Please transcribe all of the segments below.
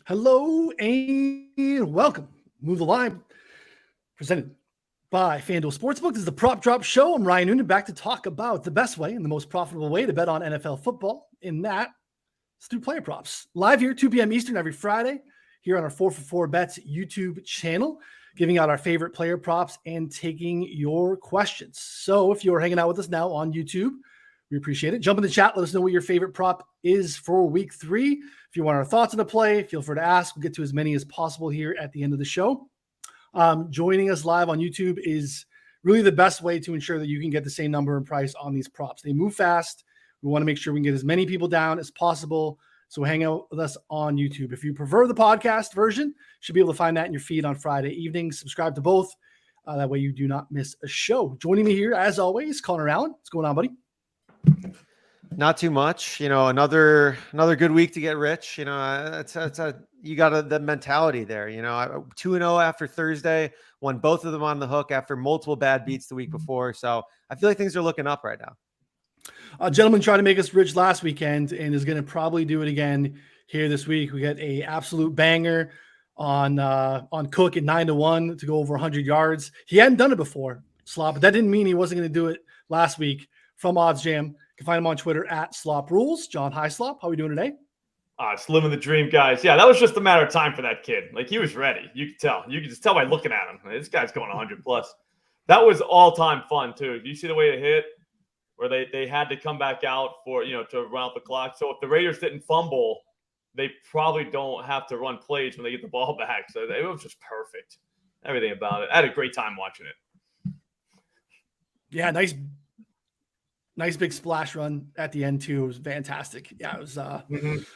Hello and welcome. Move the line. Presented by FanDuel Sportsbook. This is the Prop Drop Show. I'm Ryan Noonan, back to talk about the best way and the most profitable way to bet on NFL football. In that, it's through player props. Live here, 2 p.m. Eastern every Friday, here on our 4for4 Bets YouTube channel, giving out our favorite player props and taking your questions. So if you're hanging out with us now on YouTube, we appreciate it. Jump in the chat. Let us know what your favorite prop is for week 3. If you want our thoughts on the play, feel free to ask. We'll get to as many as possible here at the end of the show. Joining us live on YouTube is really the best way to ensure that you can get the same number and price on these props. They move fast. We want to make sure we can get as many people down as possible. So hang out with us on YouTube. If you prefer the podcast version, you should be able to find that in your feed on Friday evenings. Subscribe to both. That way you do not miss a show. Joining me here, as always, Connor Allen. What's going on, buddy? Not too much, another good week to get rich. You got the mentality there, 2-0 after Thursday, won both of them on the hook after multiple bad beats the week before. So I feel like things are looking up right now. A gentleman tried to make us rich last weekend and is going to probably do it again here this week. We got a absolute banger on Cook at 9-1 to go over 100 yards. He hadn't done it before, Slop, but that didn't mean he wasn't going to do it last week. From Odds Jam, you can find him on Twitter at Slop Rules. John, hi Slop. How are we doing today? It's living the dream, guys. Yeah, that was just a matter of time for that kid. Like, he was ready. You could tell. You could just tell by looking at him. This guy's going 100 plus. That was all-time fun too. Do you see the way it hit? Where they had to come back out for to run out the clock. So if the Raiders didn't fumble, they probably don't have to run plays when they get the ball back. So it was just perfect. Everything about it. I had a great time watching it. Yeah, nice big splash run at the end too. It was fantastic. Yeah, it was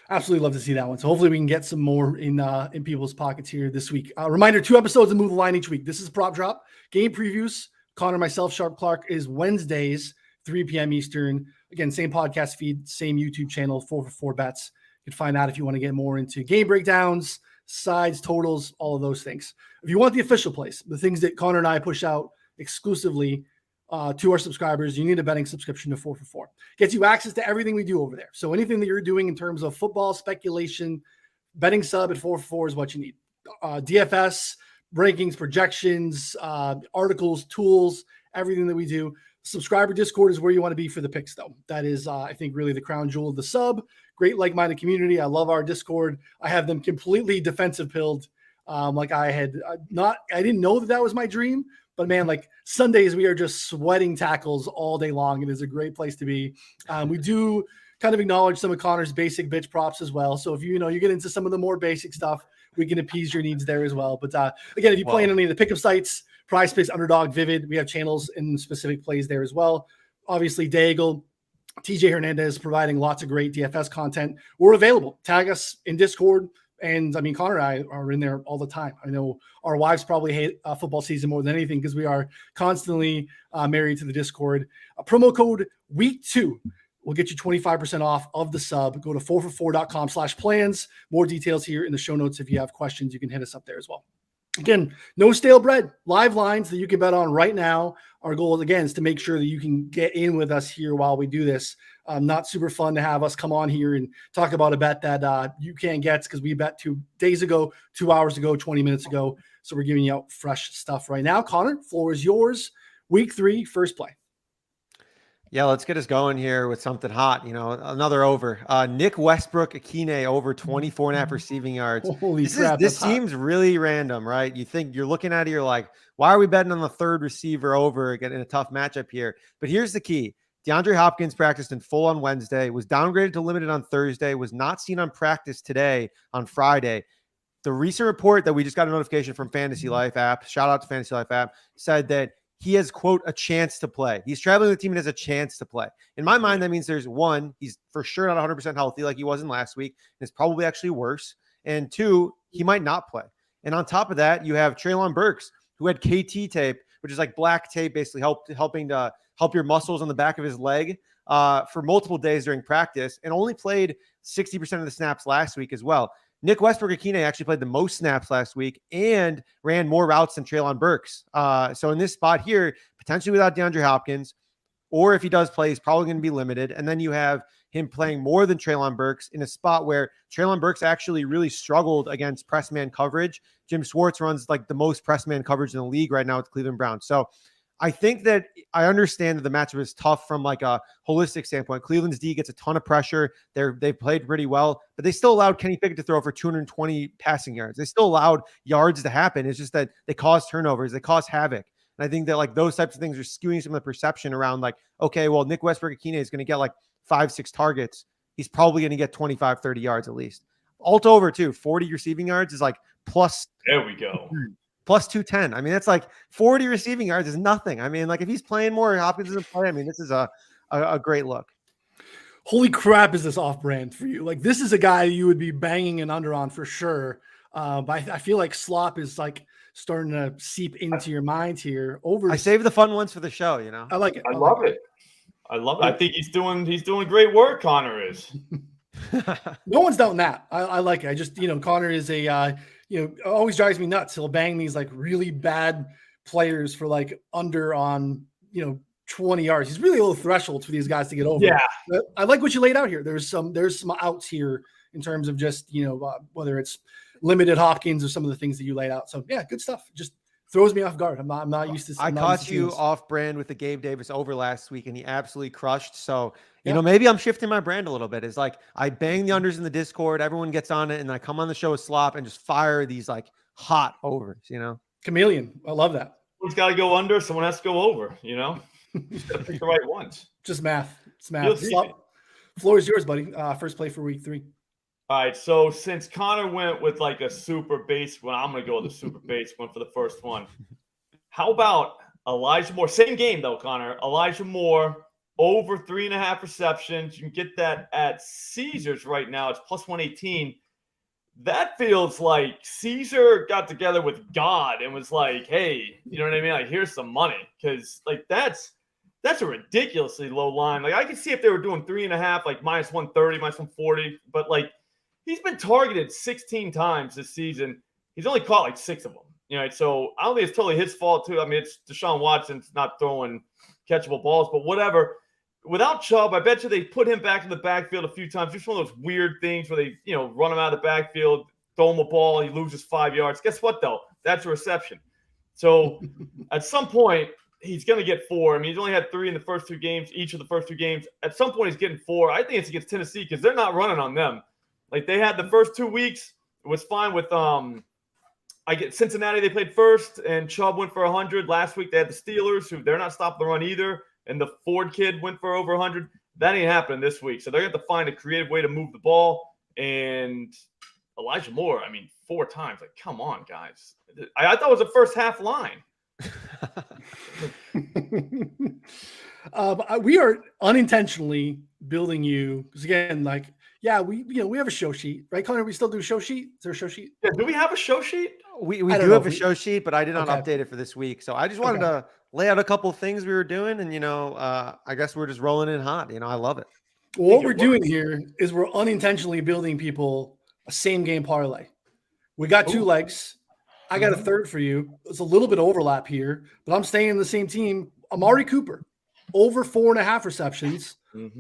absolutely love to see that one. So hopefully we can get some more in people's pockets here this week. Reminder, 2 episodes of Move the Line each week. This is Prop Drop. Game previews. Connor, myself, Sharp Clark is Wednesdays, 3 p.m. Eastern. Again, same podcast feed, same YouTube channel, 4for4 Bets. You can find that if you want to get more into game breakdowns, sides, totals, all of those things. If you want the official plays, the things that Connor and I push out exclusively to our subscribers, you need a betting subscription to 4for4. Gets you access to everything we do over there. So anything that you're doing in terms of football speculation, betting sub at 4for4 is what you need. DFS, rankings, projections, articles, tools, everything that we do. Subscriber Discord is where you want to be for the picks, though. That is, I think, really the crown jewel of the sub. Great like-minded community. I love our Discord. I have them completely defensive pilled. Like I didn't know that was my dream. But man, like Sundays, we are just sweating tackles all day long. It is a great place to be. We do kind of acknowledge some of Connor's basic bitch props as well. So if you get into some of the more basic stuff, we can appease your needs there as well. But again, if you play on any of the pickup sites, Prize Picks, Underdog, Vivid, we have channels and specific plays there as well. Obviously, Daigle, TJ Hernandez providing lots of great DFS content. We're available. Tag us in Discord. And I mean, Connor and I are in there all the time. I know our wives probably hate football season more than anything because we are constantly married to the Discord. Promo code week2 will get you 25% off of the sub. Go to 4for4.com/plans. More details here in the show notes. If you have questions, you can hit us up there as well. Again, no stale bread, live lines that you can bet on right now. Our goal, again, is to make sure that you can get in with us here while we do this. Not super fun to have us come on here and talk about a bet that you can't get because we bet 2 days ago, 2 hours ago, 20 minutes ago. So we're giving you out fresh stuff right now. Connor, floor is yours. Week 3, first play. Yeah, let's get us going here with something hot. Another over. Nick Westbrook-Ikhine over 24.5 receiving yards. Holy crap. This seems really random, right? You think you're looking at it, you're like, why are we betting on the third receiver over getting a tough matchup here? But here's the key. DeAndre Hopkins practiced in full on Wednesday, was downgraded to limited on Thursday, was not seen on practice today on Friday. The recent report that we just got a notification from Fantasy Life app, shout out to Fantasy Life app, said that he has, quote, a chance to play. He's traveling with the team and has a chance to play. In my mind, that means there's one, he's for sure not 100% healthy like he wasn't last week. And it's probably actually worse. And 2, he might not play. And on top of that, you have Treylon Burks, who had KT tape, which is like black tape, basically helping to help your muscles on the back of his leg for multiple days during practice, and only played 60% of the snaps last week as well. Nick Westbrook-Ikhine actually played the most snaps last week and ran more routes than Treylon Burks. So in this spot here, potentially without DeAndre Hopkins, or if he does play, he's probably going to be limited. And then you have him playing more than Treylon Burks in a spot where Treylon Burks actually really struggled against press man coverage. Jim Schwartz runs like the most press man coverage in the league right now with Cleveland Browns. So I think that I understand that the matchup is tough from like a holistic standpoint. Cleveland's D gets a ton of pressure. They played pretty well, but they still allowed Kenny Pickett to throw for 220 passing yards. They still allowed yards to happen. It's just that they caused turnovers. They caused havoc. And I think that like those types of things are skewing some of the perception around like, okay, well, Nick Westbrook-Ikhine is going to get like 5-6 targets. He's probably going to get 25, 30 yards at least. Alt over too, 40 receiving yards is like plus. There we go. Plus 210. I mean, that's like 40 receiving yards is nothing. I mean, like if he's playing more, Hopkins doesn't play. I mean, this is a great look. Holy crap, is this off brand for you? Like this is a guy you would be banging an under on for sure. But I feel like slop is like starting to seep into your mind here. I save the fun ones for the show, you know. I like it. I love it. I love it. I think he's doing great work. Connor is. No one's doubting that. I like it. I just, Connor is a, always drives me nuts. He'll bang these like really bad players for like under on, 20 yards. He's really a little threshold for these guys to get over. Yeah. But I like what you laid out here. There's some outs here in terms of just, whether it's limited Hopkins or some of the things that you laid out. So yeah, good stuff. Just throws me off guard. I'm not used to. I caught you off brand with the Gabe Davis over last week, and he absolutely crushed. So maybe I'm shifting my brand a little bit. It's like I bang the unders in the Discord, everyone gets on it, and I come on the show with slop and just fire these like hot overs. Chameleon. I love that. Someone's got to go under. Someone has to go over. You just got to pick the right ones. Just math. It's math. Floor is yours, buddy. First play for week 3. All right, so since Connor went with like a super base one, I'm going to go with a super base one for the first one. How about Elijah Moore? Same game, though, Connor. Elijah Moore, over 3.5 receptions. You can get that at Caesars right now. It's plus 118. That feels like Caesar got together with God and was like, hey, you know what I mean? Like, here's some money. Because, like, that's a ridiculously low line. Like, I could see if they were doing 3.5, like minus 130, minus 140. But, like, he's been targeted 16 times this season. He's only caught like 6 of them. So I don't think it's totally his fault too. I mean, it's Deshaun Watson's not throwing catchable balls, but whatever. Without Chubb, I bet you they put him back in the backfield a few times. Just one of those weird things where they, run him out of the backfield, throw him a ball, he loses 5 yards. Guess what though? That's a reception. So at some point, he's going to get 4. I mean, he's only had 3 in the first 2 games, each of the first 2 games. At some point, he's getting 4. I think it's against Tennessee because they're not running on them. Like they had the first 2 weeks, it was fine with Cincinnati. They played first, and Chubb went for 100. Last week they had the Steelers, who they're not stopping the run either, and the Ford kid went for over 100. That ain't happening this week, so they're going to have to find a creative way to move the ball. And Elijah Moore, I mean, 4 times. Like, come on, guys. I thought it was a first half line. We are unintentionally building you because again, like. Yeah, we have a show sheet, right, Connor? We still do a show sheet. Is there a show sheet? Yeah, do we have a show sheet? We do have a show sheet, but I did not update it for this week. So I just wanted to lay out a couple of things we were doing, and I guess we're just rolling in hot. I love it. Well, what we're doing here is we're unintentionally building people a same game parlay. We got 2 legs. I got a third for you. There's a little bit of overlap here, but I'm staying in the same team. Amari Cooper, over 4.5 receptions.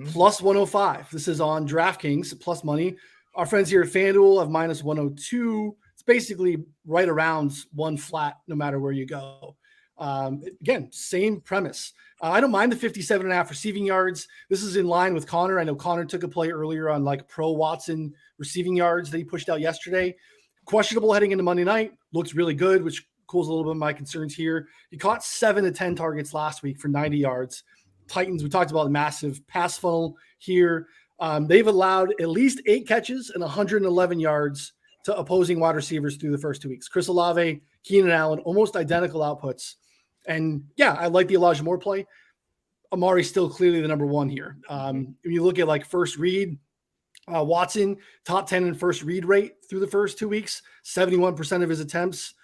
Plus 105. This is on DraftKings, plus money. Our friends here at FanDuel have minus 102. It's basically right around 1 flat, no matter where you go. Again, same premise. I don't mind the 57.5 receiving yards. This is in line with Connor. I know Connor took a play earlier on like pro Watson receiving yards that he pushed out yesterday. Questionable heading into Monday night. Looks really good, which cools a little bit of my concerns here. He caught 7 to 10 targets last week for 90 yards. Titans, we talked about the massive pass funnel here. They've allowed at least 8 catches and 111 yards to opposing wide receivers through the first 2 weeks. Chris Olave, Keenan Allen, almost identical outputs. And yeah, I like the Elijah Moore play. Amari's still clearly the number 1 here. If you look at like first read, Watson, top 10 in first read rate through the first 2 weeks, 71% of his attempts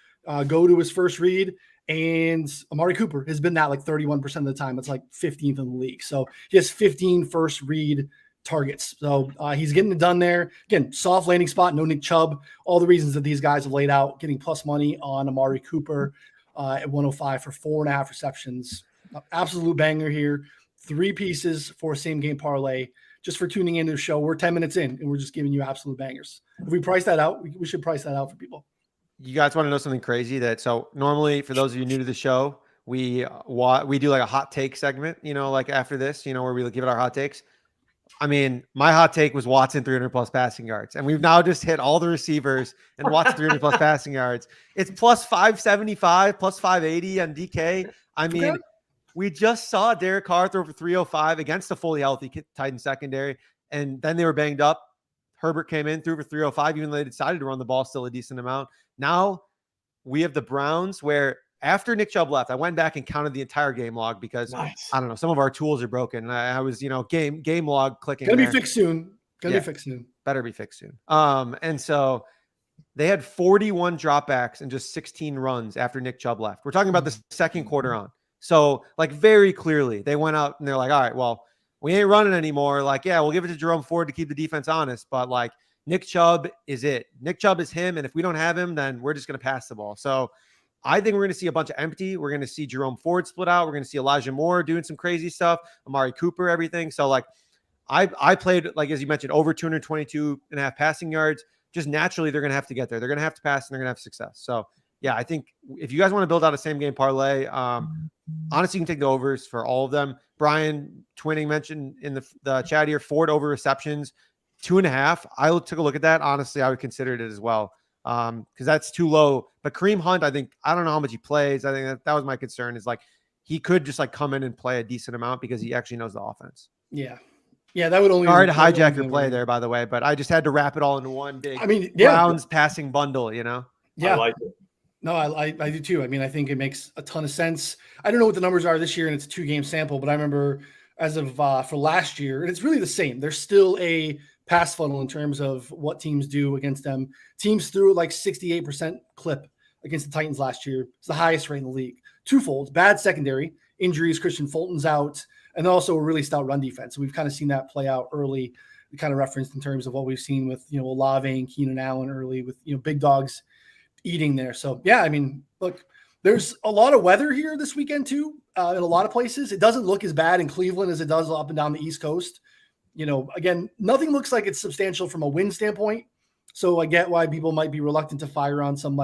go to his first read. And Amari Cooper has been that like 31% of the time. It's like 15th in the league. So he has 15 first read targets. So he's getting it done there. Again, soft landing spot, no Nick Chubb. All the reasons that these guys have laid out, getting plus money on Amari Cooper at 105 for 4.5 receptions. Absolute banger here. 3 pieces for a same game parlay. just for tuning into the show. We're 10 minutes in and we're just giving you absolute bangers. If we price that out, we should price that out for people. You guys want to know something crazy? So normally, for those of you new to the show, we do like a hot take segment, like after this, where we give it our hot takes. I mean, my hot take was Watson 300 plus passing yards, and we've now just hit all the receivers and Watson 300 plus passing yards. It's plus 575, plus 580 on DK. I mean, we just saw Derek Carr throw for 305 against a fully healthy Titan secondary, and then they were banged up. Herbert came in, threw for 305, even though they decided to run the ball still a decent amount. Now we have the Browns, where after Nick Chubb left, I went back and counted the entire game log because I don't know, some of our tools are broken. I was, game log clicking. Gonna be fixed soon. Be fixed soon. Better be fixed soon. And so they had 41 dropbacks and just 16 runs after Nick Chubb left. We're talking about the second quarter on. So very clearly they went out and they're like, all right, well, we ain't running anymore. We'll give it to Jerome Ford to keep the defense honest, but Nick Chubb is it. Nick Chubb is him. And if we don't have him, then we're just going to pass the ball. So I think we're going to see a bunch of empty. We're going to see Jerome Ford split out. We're going to see Elijah Moore doing some crazy stuff. Amari Cooper, everything. So I played, as you mentioned, over 222.5 passing yards. Just naturally, they're going to have to get there. They're going to have to pass and they're going to have success. So yeah, I think if you guys want to build out a same game parlay, honestly, you can take the overs for all of them. Brian Twinning mentioned in the chat here, Ford over receptions, 2.5. I took a look at that. Honestly, I would consider it as well because that's too low. But Kareem Hunt, I don't know how much he plays. I think that was my concern is he could just come in and play a decent amount because he actually knows the offense. Yeah. Yeah, that would only. Sorry to hijack your play there, by the way, but I just had to wrap it all into one big Browns passing bundle, Yeah. I like it. No, I do too. I think it makes a ton of sense. I don't know what the numbers are this year, and it's a 2-game sample, but I remember as of for last year, and it's really the same. There's still a pass funnel in terms of what teams do against them. Teams threw 68% clip against the Titans last year. It's the highest rate in the league. Twofold: bad secondary, injuries, Christian Fulton's out, and also a really stout run defense. So we've kind of seen that play out early. We kind of referenced in terms of what we've seen with Olave and Keenan Allen early with big dogs eating there. So yeah, look, there's a lot of weather here this weekend too. In a lot of places, it doesn't look as bad in Cleveland as it does up and down the East Coast. Again, nothing looks like it's substantial from a wind standpoint. So I get why people might be reluctant to fire on some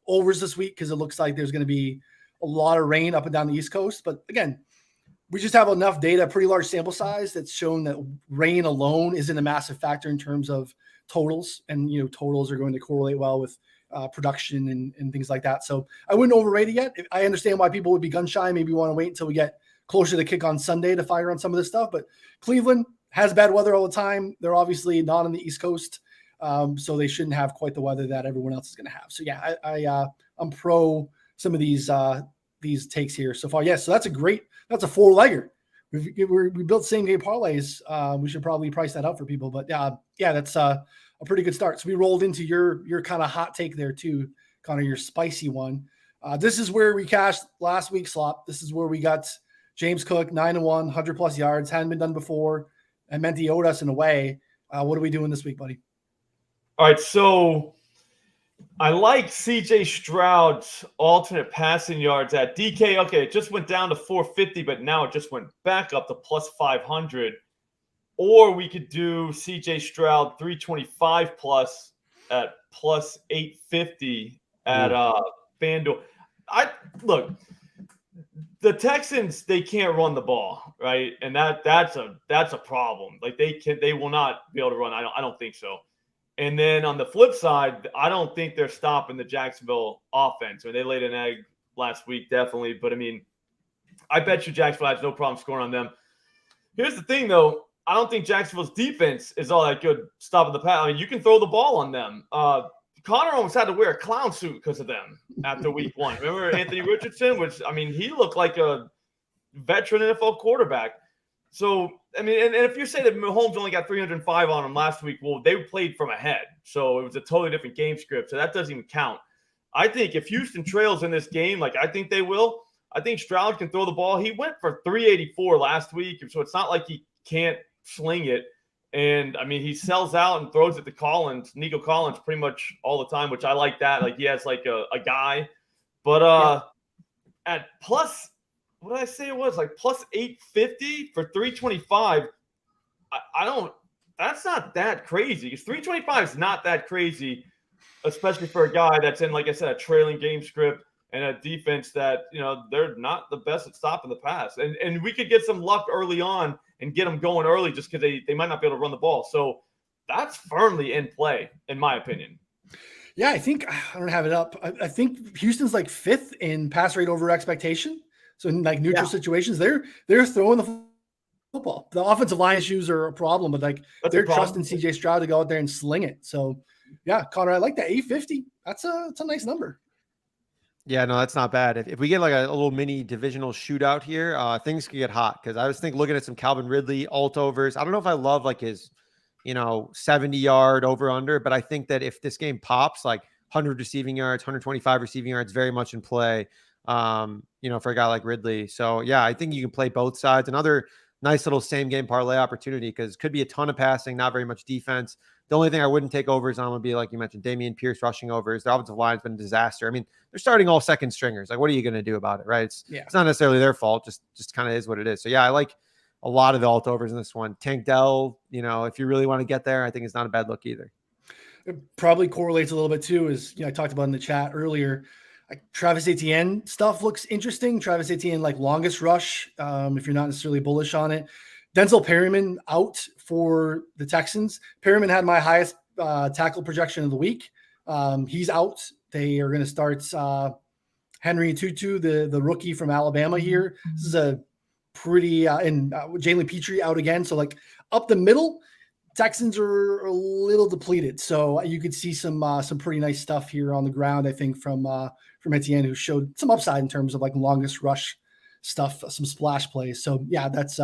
overs this week because it looks like there's going to be a lot of rain up and down the East Coast. But again, we just have enough data, pretty large sample size that's shown that rain alone isn't a massive factor in terms of totals. And, totals are going to correlate well with production and things like that. So I wouldn't overrate it yet. I understand why people would be gun shy. Maybe want to wait until we get closer to the kick on Sunday to fire on some of this stuff. But Cleveland has bad weather all the time. They're obviously not on the East Coast. So they shouldn't have quite the weather that everyone else is going to have. So yeah, I'm pro some of these takes here so far. Yes. So that's a 4-legger. We built same game parlays. We should probably price that out for people, but yeah, that's a pretty good start. So we rolled into your kind of hot take there too, kind of your spicy one. This is where we cashed last week's slop. This is where we got James Cook 9-1, 100+ yards, hadn't been done before, and meant he owed us in a way. What are we doing this week, buddy? All right, so I like CJ Stroud's alternate passing yards at DK. Okay, it just went down to 450, but now it just went back up to plus 500. Or we could do CJ Stroud 325 plus at plus 850 at FanDuel. Look, the Texans, they can't run the ball, right? And that's a problem. They will not be able to run. I don't think so. And then on the flip side, I don't think they're stopping the Jacksonville offense. They laid an egg last week, definitely. But I bet you Jacksonville has no problem scoring on them. Here's the thing, though. I don't think Jacksonville's defense is all that good stopping the pass. You can throw the ball on them. Connor almost had to wear a clown suit because of them after week 1. Remember Anthony Richardson? He looked like a veteran NFL quarterback. So, and if you say that Mahomes only got 305 on him last week, well, they played from ahead. So it was a totally different game script. So that doesn't even count. I think if Houston trails in this game, I think they will, I think Stroud can throw the ball. He went for 384 last week. So it's not like he can't sling it. And, he sells out and throws it to Nico Collins pretty much all the time, which I like that. He has a guy. But at plus – what did I say it was? Plus 850 for 325. I don't. That's not that crazy. 325 is not that crazy, especially for a guy that's in, like I said, a trailing game script and a defense that, they're not the best at stopping the pass. And we could get some luck early on and get them going early just because they might not be able to run the ball. So that's firmly in play, in my opinion. Yeah, I think I don't have it up. I think Houston's like 5th in pass rate over expectation. So in like neutral situations, they're throwing the football. The offensive line issues are a problem, but like they're trusting CJ Stroud to go out there and sling it. So yeah, Connor, I like that 850. That's a nice number. Yeah, no, that's not bad. If we get like a little mini divisional shootout here, things could get hot. Because I was looking at some Calvin Ridley alt overs. I don't know if I love like his, 70-yard over under, but I think that if this game pops, like 100 receiving yards, 125 receiving yards, very much in play. For a guy like Ridley. So yeah, I think you can play both sides. Another nice little same game parlay opportunity because it could be a ton of passing, not very much defense. The only thing I wouldn't take overs on would be, like you mentioned, Dameon Pierce rushing overs. The offensive line's been a disaster. I mean, they're starting all second stringers. Like, what are you going to do about it, right? It's not necessarily their fault. Just kind of is what it is. So yeah, I like a lot of the alt overs in this one. Tank Dell, if you really want to get there, I think it's not a bad look either. It probably correlates a little bit too, as I talked about in the chat earlier. Like Travis Etienne stuff looks interesting. Travis Etienne, like longest rush, if you're not necessarily bullish on it. Denzel Perryman out for the Texans. Perryman had my highest tackle projection of the week. He's out. They are going to start Henry Tutu, the rookie from Alabama here. This is a pretty and Jalen Petrie out again. So like up the middle, Texans are a little depleted. So you could see some pretty nice stuff here on the ground, I think, from Etienne, who showed some upside in terms of like longest rush stuff, some splash plays. So yeah, that's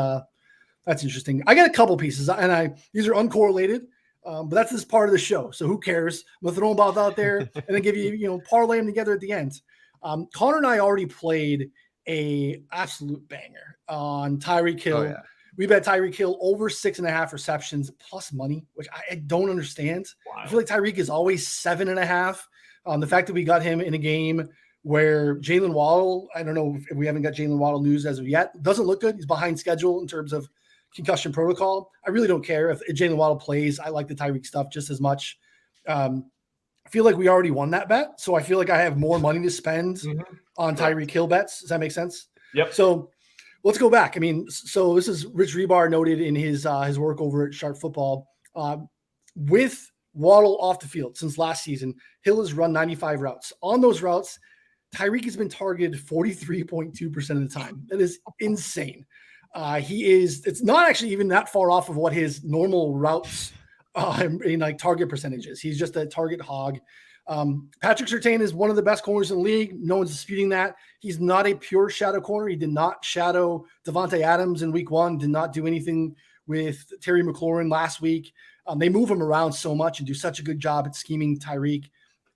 interesting. I got a couple pieces, and these are uncorrelated, but that's this part of the show. So who cares? I'm gonna throw them both out there and then give you, parlay them together at the end. Connor and I already played a absolute banger on Tyreek Hill. Oh, yeah. We bet Tyreek Hill over 6.5 receptions plus money, which I don't understand. Wow. I feel like Tyreek is always 7.5. The fact that we got him in a game where Jaylen Waddle, I don't know if we haven't got Jaylen Waddle news as of yet, doesn't look good. He's behind schedule in terms of concussion protocol. I really don't care if Jaylen Waddle plays. I like the Tyreek stuff just as much. I feel like we already won that bet, so I feel like I have more money to spend on Tyreek Hill bets. Does that make sense? Yep. So let's go back. I mean, so this is Rich Rebar noted in his work over at Sharp Football. With Waddle off the field since last season, Hill has run 95 routes. On those routes, Tyreek has been targeted 43.2% of the time. That is insane. It's not actually even that far off of what his normal routes in like target percentages. He's just a target hog. Patrick Surtain is one of the best corners in the league. No one's disputing that. He's not a pure shadow corner. He did not shadow Devontae Adams in week 1, did not do anything with Terry McLaurin last week. They move him around so much and do such a good job at scheming Tyreek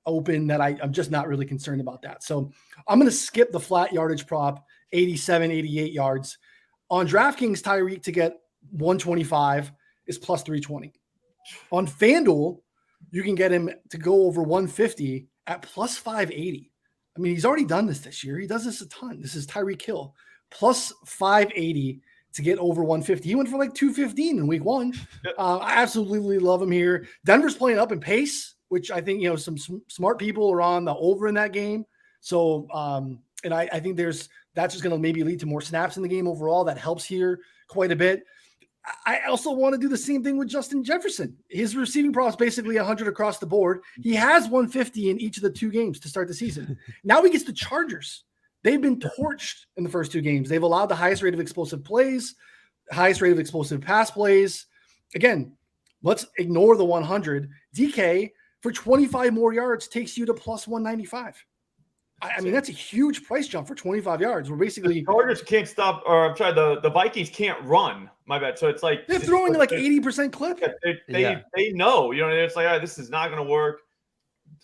open that I'm just not really concerned about that. So I'm going to skip the flat yardage prop, 87, 88 yards. On DraftKings, Tyreek to get 125 is plus 320. On FanDuel, you can get him to go over 150 at plus 580. I mean, he's already done this year. He does this a ton. This is Tyreek Hill. Plus 580 to get over 150. He went for like 215 in week 1. I absolutely love him here. Denver's playing up in pace, which I think, some smart people are on the over in that game. So, and I think that's just going to maybe lead to more snaps in the game overall. That helps here quite a bit. I also want to do the same thing with Justin Jefferson. His receiving prop is basically 100 across the board. He has 150 in each of the 2 games to start the season. Now he gets the Chargers. They've been torched in the first 2 games. They've allowed the highest rate of explosive plays, highest rate of explosive pass plays. Again, let's ignore the 100. DK for 25 more yards takes you to plus 195. I mean, that's a huge price jump for 25 yards. We're basically the Chargers can't stop, or I'm sorry, the Vikings can't run. My bad. So it's like they're throwing like 80% clip. They know, it's like, all right, this is not going to work.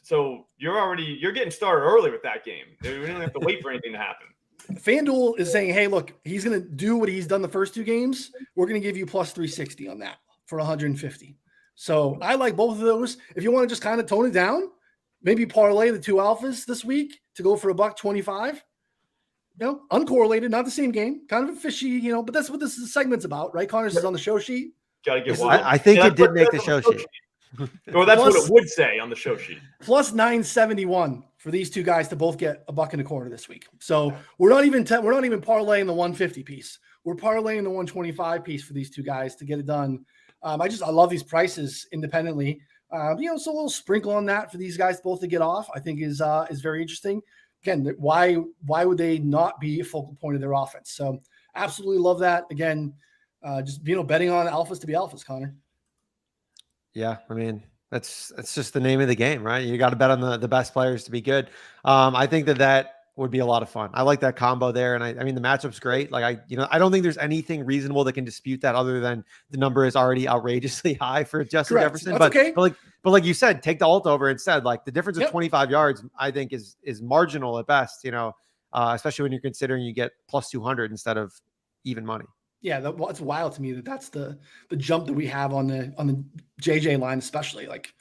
So you're getting started early with that game. We don't have to wait for anything to happen. FanDuel is saying, hey, look, he's going to do what he's done the first 2 games. We're going to give you plus 360 on that for 150. So I like both of those. If you want to just kind of tone it down, maybe parlay the 2 alphas this week to go for $125. Uncorrelated, not the same game, kind of a fishy, but that's what this segment's about, right? Connors is on the show sheet. Gotta get wild. I think it did make the show sheet. Or that's what it would say on the show sheet. Plus 971 for these two guys to both get $1.25 this week. So we're not even parlaying the 150 piece. We're parlaying the 125 piece for these two guys to get it done. I love these prices independently. So a little sprinkle on that for these guys both to get off, I think is very interesting. Again, why would they not be a focal point of their offense? So absolutely love that. Again, just betting on alphas to be alphas, Connor. Yeah, I mean, that's just the name of the game, right? You got to bet on the best players to be good. I think that would be a lot of fun. I like that combo there, and I mean the matchup's great. Like I don't think there's anything reasonable that can dispute that other than the number is already outrageously high for Justin Correct. Jefferson. That's okay. But like you said, take the alt over instead. Like the difference of 25 yards, I think is marginal at best. Especially when you're considering you get plus 200 instead of even money. Yeah, it's wild to me that's the jump that we have on the JJ line, especially. Like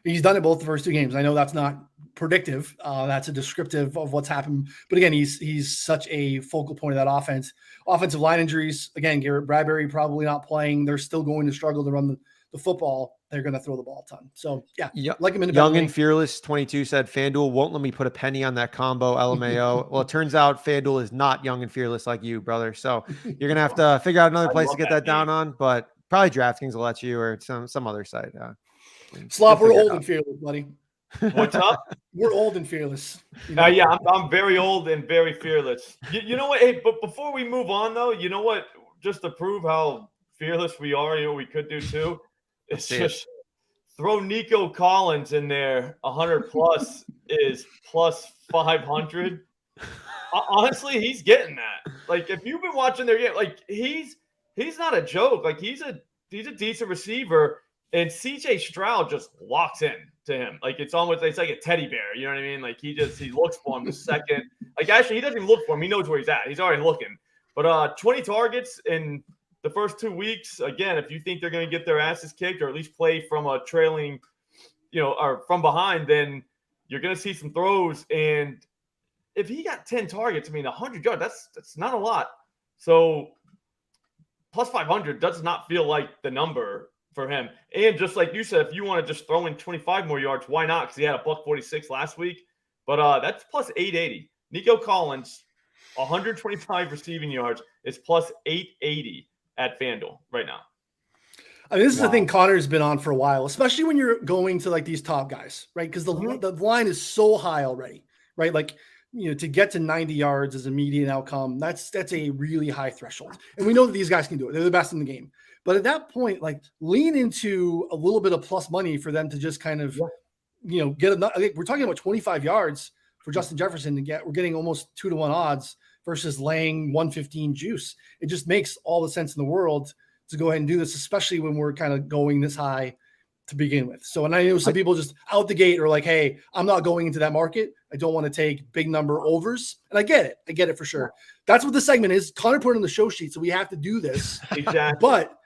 he's done it both the first two games. I know that's not predictive. That's a descriptive of what's happened. But again, he's such a focal point of that offense. Offensive line injuries. Again, Garrett Bradbury probably not playing. They're still going to struggle to run the football. They're going to throw the ball a ton. So yeah, like him in the Young and Fearless 22 said FanDuel won't let me put a penny on that combo. LMAO. Well, it turns out FanDuel is not young and fearless like you, brother. So you're gonna have to figure out another place to get that down on. But probably DraftKings will let you, or some other site. Slop, we're old and fearless, buddy. What's up? We're old and fearless. Yeah, I'm very old and very fearless. You know what? Hey, but before we move on, though, you know what? Just to prove how fearless we are, we could do too. It's just throw Nico Collins in there. 100 plus is plus 500. Honestly, he's getting that. Like if you've been watching their game, like he's not a joke. Like he's a decent receiver, and CJ Stroud just locks in to him. Like it's like a teddy bear. You know what I mean? Like he looks for him the second. Like actually, he doesn't even look for him. He knows where he's at. He's already looking. But 20 targets in the first 2 weeks. Again, if you think they're going to get their asses kicked or at least play from a trailing, or from behind, then you're going to see some throws. And if he got 10 targets, 100 yards, that's not a lot. So plus 500 does not feel like the number for him. And just like you said, if you want to just throw in 25 more yards, why not? Because he had a $146 last week. But that's plus 880. Nico Collins, 125 receiving yards is plus 880 at FanDuel right now. I mean, this is the thing Connor's been on for a while, especially when you're going to like these top guys, right? Because the line is so high already, right? Like, to get to 90 yards as a median outcome, that's a really high threshold. And we know that these guys can do it. They're the best in the game. But at that point, like lean into a little bit of plus money for them to just kind of, get enough. I think we're talking about 25 yards for Justin Jefferson we're getting almost 2-to-1 odds versus laying 115 juice. It just makes all the sense in the world to go ahead and do this, especially when we're kind of going this high to begin with. So, and I know some people just out the gate are like, hey, I'm not going into that market. I don't want to take big number overs. And I get it for sure. That's what the segment is. Connor put it on the show sheet, so we have to do this. Exactly. But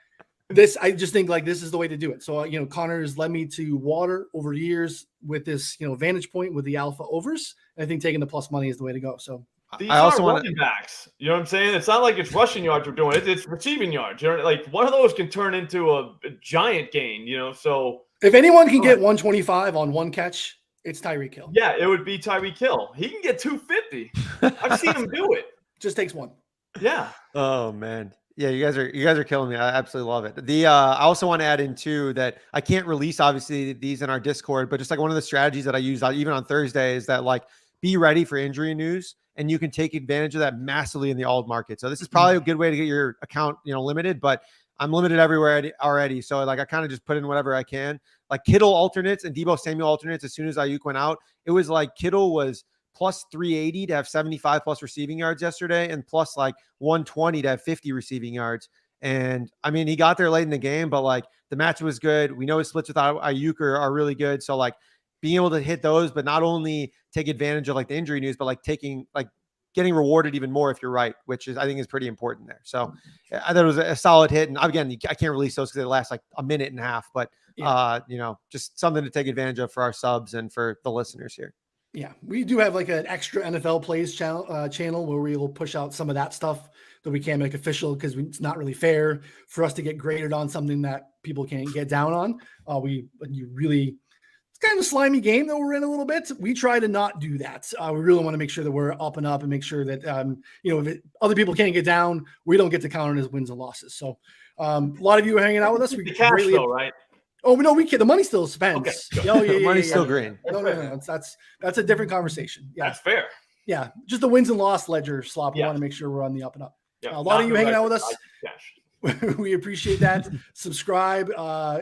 I just think like this is the way to do it. So, Connor has led me to water over years with this, vantage point with the alpha overs. And I think taking the plus money is the way to go. So these are running backs. You know what I'm saying? It's not like it's rushing yards we're doing. It's receiving yards. Like one of those can turn into a giant gain, So if anyone can get 125 on one catch, it's Tyreek Hill. Yeah, it would be Tyreek Hill. He can get 250. I've seen him do it. Just takes one. Yeah. Oh man. Yeah, you guys are killing me. I absolutely love it. I also want to add in too that I can't release obviously these in our Discord, but just like one of the strategies that I use even on Thursday is that like be ready for injury news, and you can take advantage of that massively in the alt market. So this is probably a good way to get your account, limited, but I'm limited everywhere already. So like I kind of just put in whatever I can. Like Kittle alternates and Deebo Samuel alternates. As soon as Ayuk went out, it was like Kittle was plus 380 to have 75 plus receiving yards yesterday, and plus like 120 to have 50 receiving yards. And I mean, he got there late in the game, but like the match was good. We know his splits with Ayuk are really good. So like being able to hit those, but not only take advantage of like the injury news, but like getting rewarded even more if you're right, which I think is pretty important there. So I thought it was a solid hit. And again, I can't release those because they last like a minute and a half, but just something to take advantage of for our subs and for the listeners here. Yeah, we do have like an extra NFL plays channel where we will push out some of that stuff that we can't make official because it's not really fair for us to get graded on something that people can't get down on. It's kind of a slimy game that we're in a little bit. We try to not do that. We really want to make sure that we're up and up and make sure that, if other people can't get down, we don't get to count it as wins and losses. So a lot of you are hanging out with us. We the cash greatly, though, right? Oh, no, we can. The money still spends. Okay, The money's still green. No. That's a different conversation. Yeah. That's fair. Yeah. Just the wins and loss ledger slop. We Yeah. want to make sure we're on the up and up. Yeah. A lot of you hanging out with us. Cash. We appreciate that. Subscribe.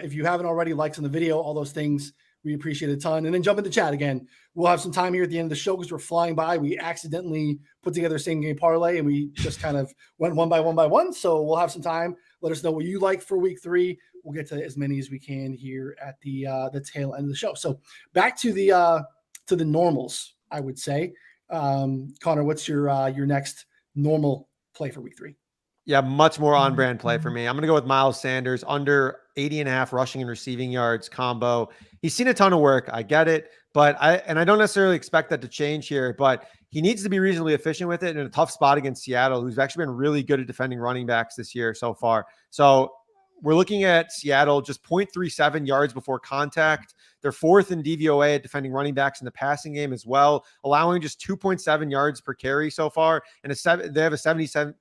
If you haven't already, likes on the video, all those things. We appreciate it a ton. And then jump into chat again. We'll have some time here at the end of the show because we're flying by. We accidentally put together a same game parlay and we just kind of went one by one. So we'll have some time. Let us know what you like for week 3. We'll get to as many as we can here at the tail end of the show. So back to the normals, I would say. Connor, what's your next normal play for week 3? Yeah, much more on brand play for me. I'm going to go with Miles Sanders under 80.5 rushing and receiving yards combo. He's seen a ton of work. I get it, but I don't necessarily expect that to change here, but he needs to be reasonably efficient with it in a tough spot against Seattle, who's actually been really good at defending running backs this year so far. So we're looking at Seattle just 0.37 yards before contact. They're 4th in DVOA at defending running backs in the passing game as well, allowing just 2.7 yards per carry so far. And they have a 77%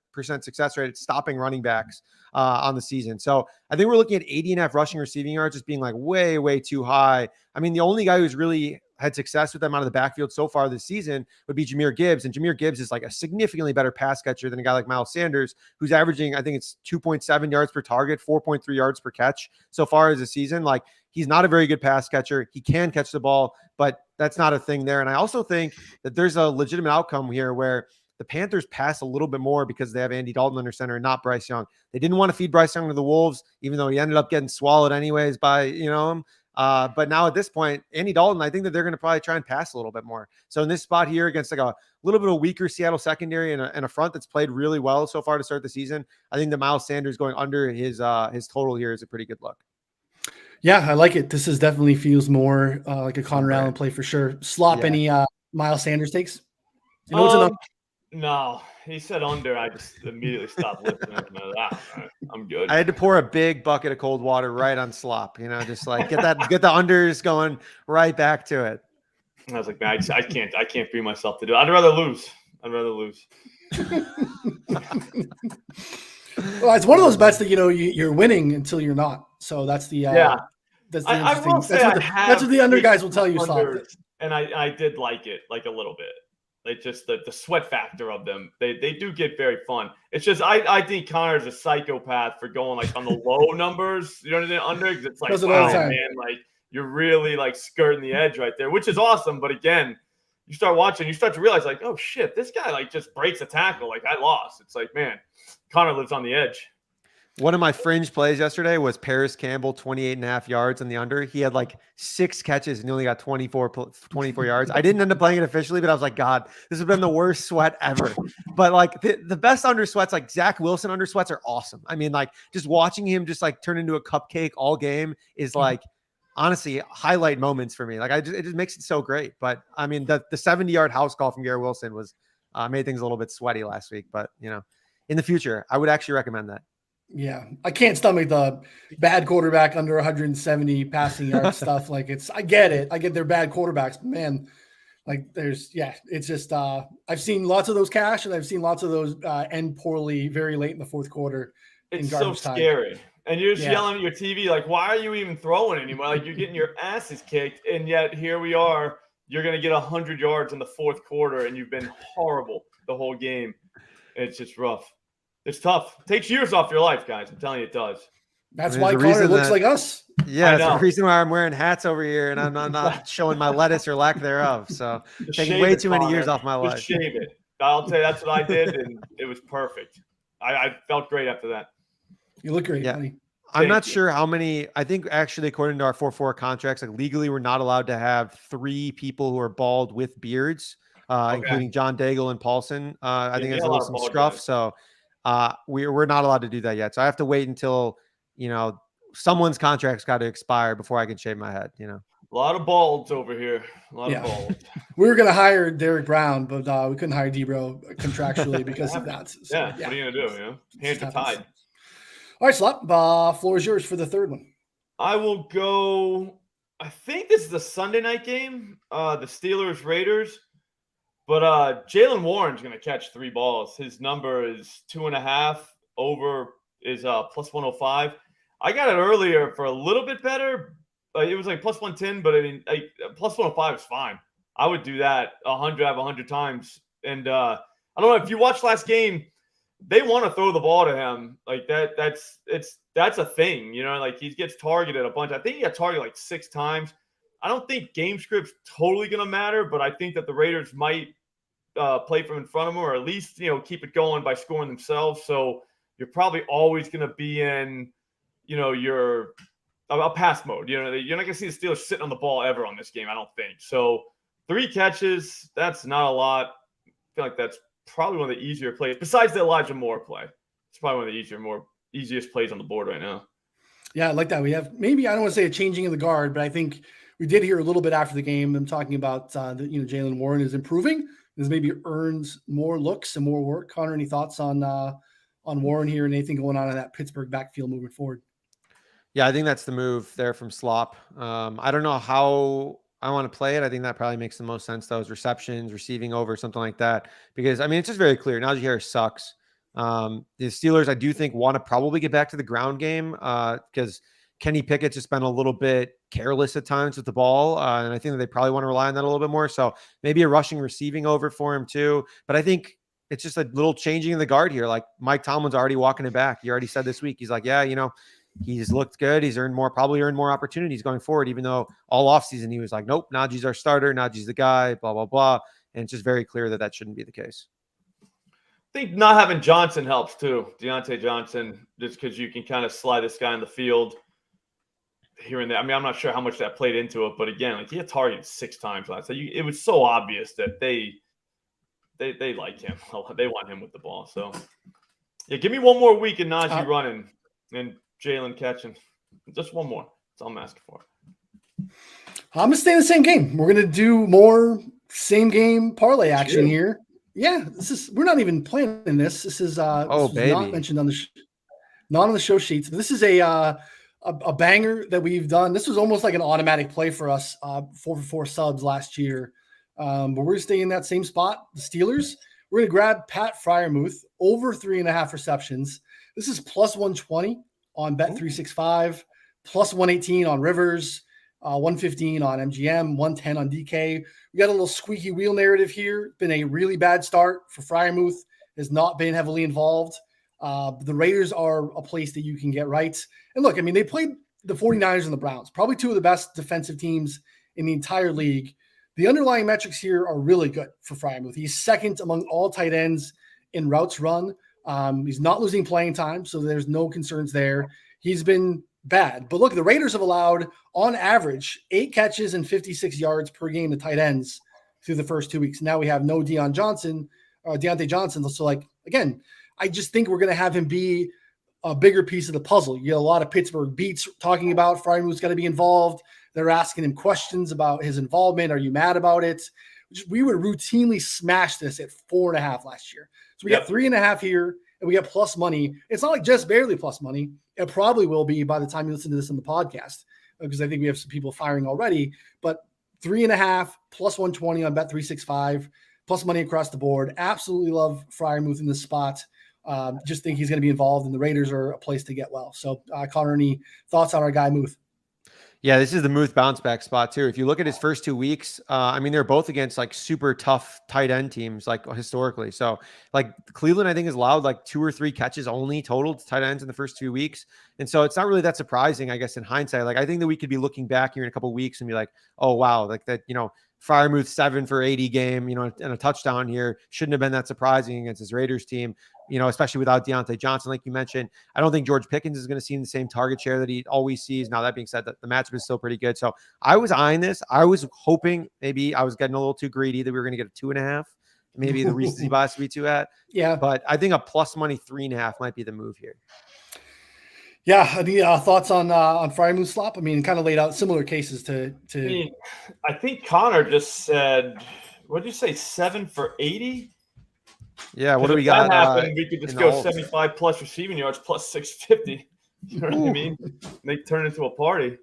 success rate at stopping running backs on the season. So I think we're looking at 80.5 rushing receiving yards just being like way, way too high. I mean, the only guy who's really had success with them out of the backfield so far this season would be Jahmyr Gibbs. And Jahmyr Gibbs is like a significantly better pass catcher than a guy like Miles Sanders, who's averaging, I think it's 2.7 yards per target, 4.3 yards per catch so far as a season. Like, he's not a very good pass catcher. He can catch the ball, but that's not a thing there. And I also think that there's a legitimate outcome here where the Panthers pass a little bit more because they have Andy Dalton under center and not Bryce Young. They didn't want to feed Bryce Young to the Wolves, even though he ended up getting swallowed anyways by, him. But now at this point, Andy Dalton, I think that they're going to probably try and pass a little bit more. So in this spot here against like a little bit of a weaker Seattle secondary and a front that's played really well so far to start the season, I think the Miles Sanders going under his total here is a pretty good look. Yeah, I like it. This is definitely feels more like a Connor Allen play for sure. Slop any Miles Sanders takes? No, he said under. I just immediately stopped listening. I'm good. I had to pour a big bucket of cold water right on slop. Just like get the unders going right back to it. I was like, man, I can't bring myself to do it. I'd rather lose. Well, it's one of those bets that you're winning until you're not. So that's the That's the interesting. That's what the under guys will tell you. And I did like it like a little bit. Like just the sweat factor of them. They do get very fun. It's just I think Connor's a psychopath for going like on the low numbers. You know what I mean? Under, because it's like, wow, man, like you're really like skirting the edge right there, which is awesome. But again, you start watching, you start to realize like, oh shit, this guy like just breaks a tackle. Like I lost. It's like, man, Connor lives on the edge. One of my fringe plays yesterday was Paris Campbell, 28.5 yards on the under. He had like 6 catches and he only got 24 yards. I didn't end up playing it officially, but I was like, God, this has been the worst sweat ever. But like the best under sweats, like Zach Wilson under sweats are awesome. I mean, like just watching him just like turn into a cupcake all game is like, honestly, highlight moments for me. Like it just makes it so great. But I mean, the 70-yard house call from Garrett Wilson was made things a little bit sweaty last week. But in the future, I would actually recommend that. Yeah, I can't stomach the bad quarterback under 170 passing yard stuff. Like I get it. I get they're bad quarterbacks, but man, like it's just I've seen lots of those cash and I've seen lots of those end poorly very late in the fourth quarter. It's so scary. And you're just yelling at your TV, like, why are you even throwing anymore? Like you're getting your asses kicked. And yet here we are, you're going to get 100 yards in the fourth quarter and you've been horrible the whole game. It's just rough. It's tough. It takes years off your life, guys. I'm telling you, it does. That's why Connor looks like us. Yeah, that's the reason why I'm wearing hats over here and I'm not showing my lettuce or lack thereof. So taking way too many years off my life. Just shave it. I'll tell you, that's what I did, and it was perfect. I felt great after that. You look great, buddy. I'm not sure how many. I think actually, according to our 4-4 contracts, like legally, we're not allowed to have 3 people who are bald with beards, including John Daigle and Paulson. I think there's a little some scruff. Guys. So. We're not allowed to do that yet. So I have to wait until, someone's contract's got to expire before I can shave my head, A lot of balds over here. A lot of balds. We were going to hire Derek Brown, but we couldn't hire Debro contractually because of that. So, what are you going to do? Hands are tied. All right, Slop, floor is yours for the third one. I will go. I think this is the Sunday night game, the Steelers Raiders. But Jaylen Warren's going to catch 3 balls. His number is 2.5. Over is plus 105. I got it earlier for a little bit better. It was like plus 110, but I mean, plus 105 is fine. I would do that 100 times. And I don't know if you watched last game. They want to throw the ball to him like that. That's a thing, you know. Like he gets targeted a bunch. I think he got targeted like 6 times. I don't think game script's totally going to matter, but I think that the Raiders might play from in front of them, or at least keep it going by scoring themselves. So you're probably always going to be in, your a pass mode. You're not going to see the Steelers sitting on the ball ever on this game. I don't think so. 3 catches, that's not a lot. I feel like that's probably one of the easier plays besides the Elijah Moore play. It's probably one of the easiest plays on the board right now. Yeah, I like that. We have maybe, I don't want to say a changing of the guard, but I think we did hear a little bit after the game them talking about that Jaylen Warren is improving. This maybe earns more looks and more work. Connor, any thoughts on Warren here and anything going on in that Pittsburgh backfield moving forward? Yeah, I think that's the move there from Slop. I don't know how I want to play it. I think that probably makes the most sense. Those receptions, receiving over, something like that. Because, I mean, it's just very clear. Najee Harris sucks. The Steelers, I do think, want to probably get back to the ground game because Kenny Pickett's just been a little bit careless at times with the ball. And I think that they probably want to rely on that a little bit more. So maybe a rushing receiving over for him too. But I think it's just a little changing in the guard here. Like Mike Tomlin's already walking it back. He already said this week, he's like, yeah, he's looked good. He's probably earned more opportunities going forward, even though all offseason he was like, nope, Najee's our starter. Najee's the guy, blah, blah, blah. And it's just very clear that shouldn't be the case. I think not having Johnson helps too. Deontay Johnson, just because you can kind of slide this guy in the field here and there. I mean, I'm not sure how much that played into it, but again, like he had targeted 6 times last night. It was so obvious that they like him. They want him with the ball. So yeah, give me one more week of Najee running and Jaylen catching. Just one more. That's all I'm asking for. I'm gonna stay in the same game. We're gonna do more same game parlay action here. Yeah, we're not even planning this. This is this baby, not mentioned on the not on the show sheets. But this is a banger that we've done. This was almost like an automatic play for us 4 for 4 subs last year. But we're gonna stay in that same spot. The Steelers. We're gonna grab Pat Freiermuth over 3.5 receptions. This is plus 120 on Bet365, plus 118 on Rivers. 115 on MGM, 110 on DK. We got a little squeaky wheel narrative here. Been a really bad start for Freiermuth. Has not been heavily involved. The Raiders are a place that you can get right. And look, I mean, they played the 49ers and the Browns, probably 2 of the best defensive teams in the entire league. The underlying metrics here are really good for Freiermuth. He's second among all tight ends in routes run. He's not losing playing time, so there's no concerns there. He's been bad. But look, the Raiders have allowed, on average, 8 catches and 56 yards per game to tight ends through the first 2 weeks. Now we have no Deontay Johnson. So, like, again, I just think we're going to have him be a bigger piece of the puzzle. You get a lot of Pittsburgh beats talking about Freiermuth's got to be involved. They're asking him questions about his involvement. Are you mad about it? We would routinely smash this at 4.5 last year. So we got 3.5 here, and we got plus money. It's not like just barely plus money. It probably will be by the time you listen to this on the podcast, because I think we have some people firing already. But 3.5 plus 120 on Bet365, plus money across the board. Absolutely love Freiermuth in this spot. Just think he's going to be involved, and the Raiders are a place to get well. So, Connor, any thoughts on our guy Muth? Yeah, this is the Muth bounce back spot too. If you look at his first 2 weeks, I mean, they're both against like super tough tight end teams, like historically. So like Cleveland, I think has allowed like 2 or 3 catches only total to tight ends in the first 2 weeks. And so it's not really that surprising, I guess, in hindsight. Like I think that we could be looking back here in a couple of weeks and be like, oh, wow, like that, Freiermuth 7 for 80 game, and a touchdown here shouldn't have been that surprising against this Raiders team, especially without Deontay Johnson, like you mentioned. I don't think George Pickens is going to see the same target share that he always sees. Now, that being said, the matchup is still pretty good. So I was eyeing this. I was hoping maybe I was getting a little too greedy that we were going to get a 2.5. Maybe the recency bias would be 2 at. Yeah. But I think a plus money 3.5 might be the move here. Yeah, any thoughts on Freiermuth slop? I mean, kind of laid out similar cases to. I think Connor just said, what did you say, 7 for 80? Yeah, what do we If that got? happened, we could just in the go holds? 75 plus receiving yards plus 650. You know what I mean? They turn into a party.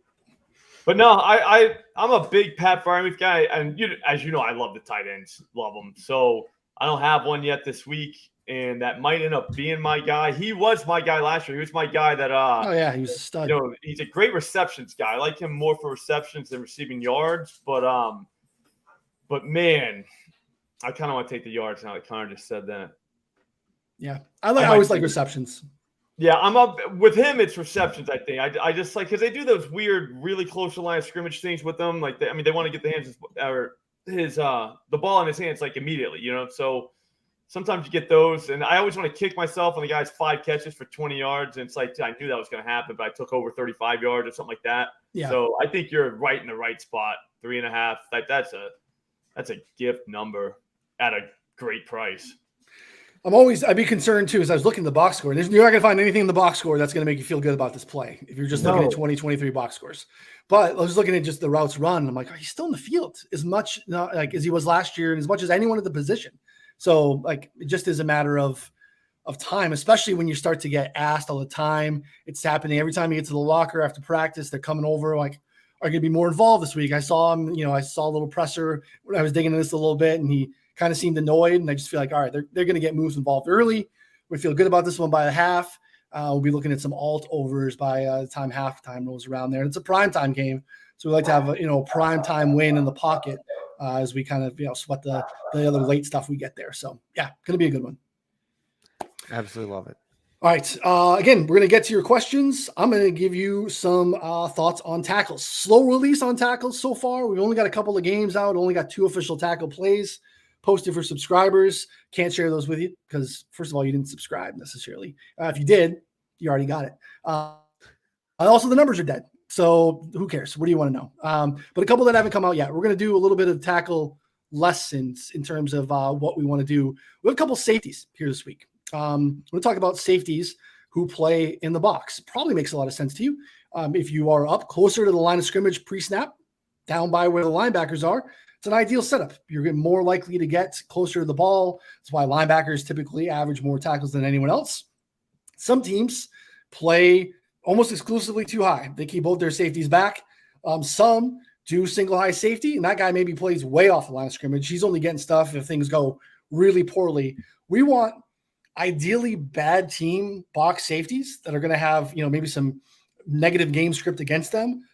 But no, I'm a big Pat Freiermuth guy, and as you know, I love the tight ends, love them. So I don't have one yet this week, and that might end up being my guy. He was my guy last year. He was my guy that Oh yeah, he was a stud. he's a great receptions guy. I like him more for receptions than receiving yards. But man, I kind of want to take the yards now that Connor just said that. Yeah, I always like receptions. Yeah, I'm up with him. It's receptions, I think. I just like because they do those weird, really close to line of scrimmage things with them. Like, they want to get the hands or the ball in his hands like immediately, So sometimes you get those, and I always want to kick myself on the guy's 5 catches for 20 yards, and it's like I knew that was going to happen, but I took over 35 yards or something like that. Yeah. So I think you're right in the right spot. 3.5. That's a gift number at a great price. I'd be concerned too as I was looking at the box score. You're not going to find anything in the box score that's going to make you feel good about this play if you're just looking at 2023 box scores. But I was looking at just the routes run. I'm like, he's still in the field as much as he was last year and as much as anyone at the position. So like it just is a matter of time, especially when you start to get asked all the time. It's happening every time you get to the locker after practice. They're coming over like, are going to be more involved this week. I saw him, I saw a little presser when I was digging into this a little bit, and he kind of seemed annoyed, and I just feel like, all right, they're going to get moves involved early. We feel good about this one by a half. We'll be looking at some alt overs by the time halftime rolls around there. And it's a primetime game, so we like to have a primetime win in the pocket as we kind of sweat the other late stuff we get there. So yeah, going to be a good one. Absolutely love it. All right. Again, we're going to get to your questions. I'm going to give you some thoughts on tackles. Slow release on tackles so far. We've only got a couple of games out. Only got 2 official tackle plays posted for subscribers. Can't share those with you because, first of all, you didn't subscribe necessarily. If you did, you already got it. Also, the numbers are dead. So who cares? What do you want to know? But a couple that haven't come out yet. We're going to do a little bit of tackle lessons in terms of what we want to do. We have a couple safeties here this week. We'll talk about safeties who play in the box. Probably makes a lot of sense to you. If you are up closer to the line of scrimmage pre-snap, down by where the linebackers are, it's an ideal setup. You're more likely to get closer to the ball. That's why linebackers typically average more tackles than anyone else. Some teams play almost exclusively too high. They keep both their safeties back. Some do single high safety, and that guy maybe plays way off the line of scrimmage. He's only getting stuff if things go really poorly. We want ideally bad team box safeties that are going to have, maybe some negative game script against them.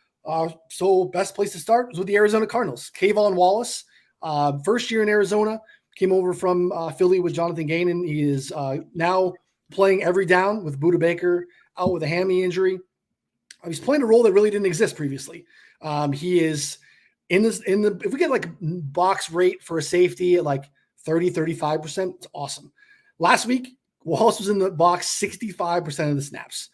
So best place to start was with the Arizona Cardinals. Kayvon Wallace, first year in Arizona, came over from Philly with Jonathan Gannon. He is now playing every down with Budda Baker out with a hammy injury. He's playing a role that really didn't exist previously. He is if we get like box rate for a safety at like 30-35%, it's awesome. Last week, Wallace was in the box 65% of the snaps.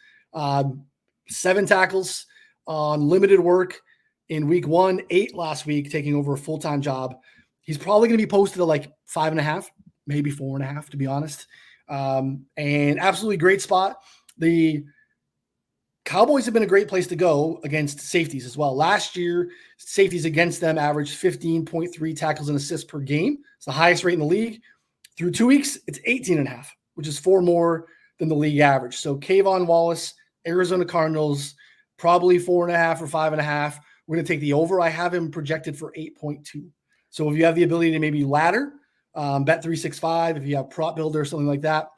7 tackles on limited work in week 1, 8 last week, taking over a full-time job. He's probably going to be posted at like 5.5, maybe 4.5, to be honest. And absolutely great spot. The Cowboys have been a great place to go against safeties as well. Last year, safeties against them averaged 15.3 tackles and assists per game. It's the highest rate in the league. Through 2 weeks, it's 18.5, which is 4 more than the league average. So Kayvon Wallace, Arizona Cardinals, probably 4.5 or 5.5. We're going to take the over. I have him projected for 8.2. So if you have the ability to maybe ladder, bet 365, if you have prop builder or something like that,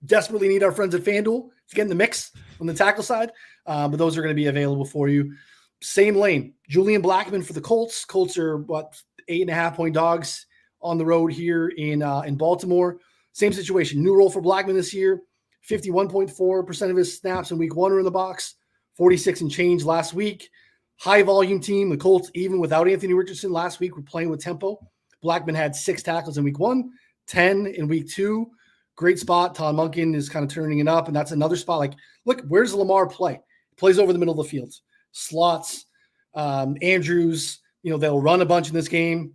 desperately need our friends at FanDuel to get in the mix on the tackle side. But those are going to be available for you. Same lane, Julian Blackmon for the Colts. Colts are 8.5-point dogs on the road here in Baltimore. Same situation. New role for Blackmon this year. 51.4% of his snaps in week 1 are in the box. 46 and change last week. High volume team. The Colts, even without Anthony Richardson last week, were playing with tempo. Blackmon had 6 tackles in week 1, 10 in week 2. Great spot. Todd Monken is kind of turning it up, and that's another spot. Like, look, where's Lamar play? He plays over the middle of the field. Slots, Andrews, they'll run a bunch in this game.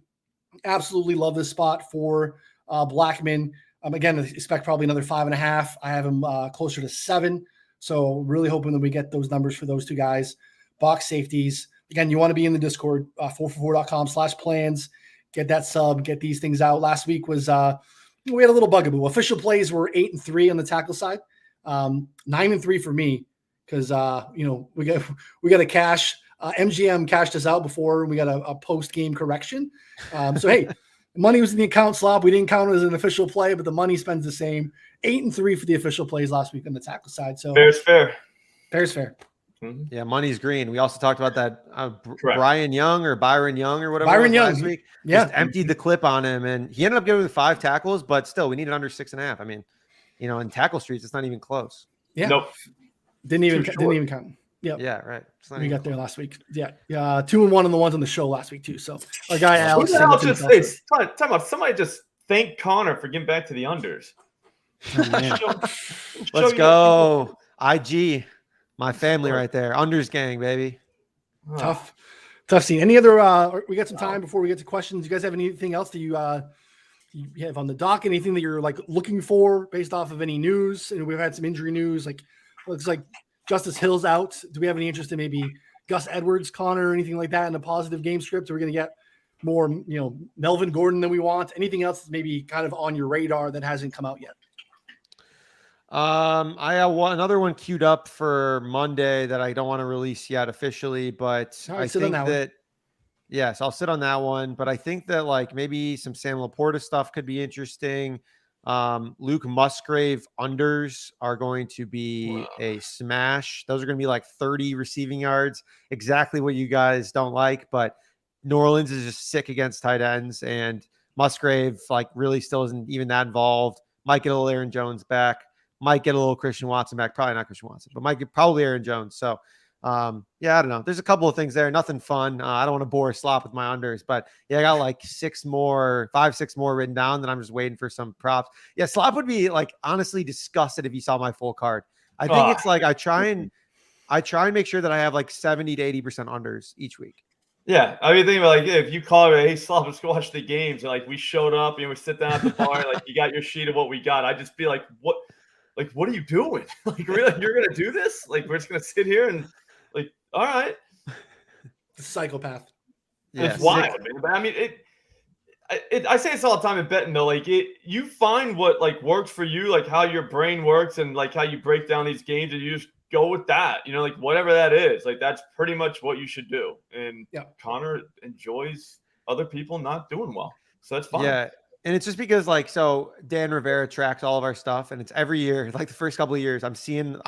Absolutely love this spot for Blackmon. Again, I expect probably another 5.5. I have him closer to 7. So really hoping that we get those numbers for those 2 guys. Box safeties. Again, you want to be in the Discord, 444.com/plans. Get that sub, get these things out. Last week was we had a little bugaboo. Official plays were 8-3 on the tackle side, 9-3 for me because we got a cash. MGM cashed us out before we got a post game correction. So hey, money was in the account slot. We didn't count it as an official play, but the money spends the same. 8-3 for the official plays last week on the tackle side. So fair's fair. Fair's fair. Mm-hmm. Yeah, money's green. We also talked about that Byron Young or whatever Byron Young last week. Yeah, just emptied the clip on him, and he ended up getting 5 tackles, but still, we needed under 6.5. I mean, in tackle streets, it's not even close. Yeah, nope, didn't even count. Yep. Yeah, right. We got there last week. Yeah, 2-1 on the ones on the show last week too. So our guy Alex. Time out. Somebody just thank Connor for getting back to the unders. Oh, man. Let's go. IG, my family right there. Unders gang, baby. Tough scene. Any other? We got some time before we get to questions. You guys have anything else that you have on the dock? Anything that you're like looking for based off of any news? And we've had some injury news. Like looks like Justice Hill's out. Do we have any interest in maybe Gus Edwards, Connor, or anything like that in a positive game script? Are we going to get more, Melvin Gordon than we want? Anything else that's maybe kind of on your radar that hasn't come out yet? I have another one queued up for Monday that I don't want to release yet officially, but I think that yes, I'll sit on that one. But I think that like maybe some Sam Laporta stuff could be interesting. Luke Musgrave unders are going to be a smash. Those are going to be like 30 receiving yards, exactly what you guys don't like. But New Orleans is just sick against tight ends, and Musgrave like really still isn't even that involved. Might get a little Aaron Jones back. Might get a little Christian Watson back. Probably not Christian Watson, but might get probably Aaron Jones. So, I don't know. There's a couple of things there. Nothing fun. I don't want to bore Slop with my unders, but yeah, I got like 6 more written down that I'm just waiting for some props. Yeah, Slop would be like honestly disgusted if he saw my full card. I think it's like I try and make sure that I have like 70 to 80% unders each week. Yeah, I mean, think about like if you call me, hey, Slop, let's go watch the games. And, like we showed up and we sit down at the bar, like you got your sheet of what we got. I'd just be like, what? Like, what are you doing? Like, really, you're gonna do this? Like, we're just gonna sit here and like, all right. Psychopath. It's wild, man. But I mean, I say this all the time in betting though. Like, you find what like works for you, like how your brain works, and like how you break down these games, and you just go with that. Like whatever that is, like that's pretty much what you should do. And Connor enjoys other people not doing well, so that's fine. Yeah. And it's just because so Dan Rivera tracks all of our stuff, and it's every year, like the first couple of years, I'm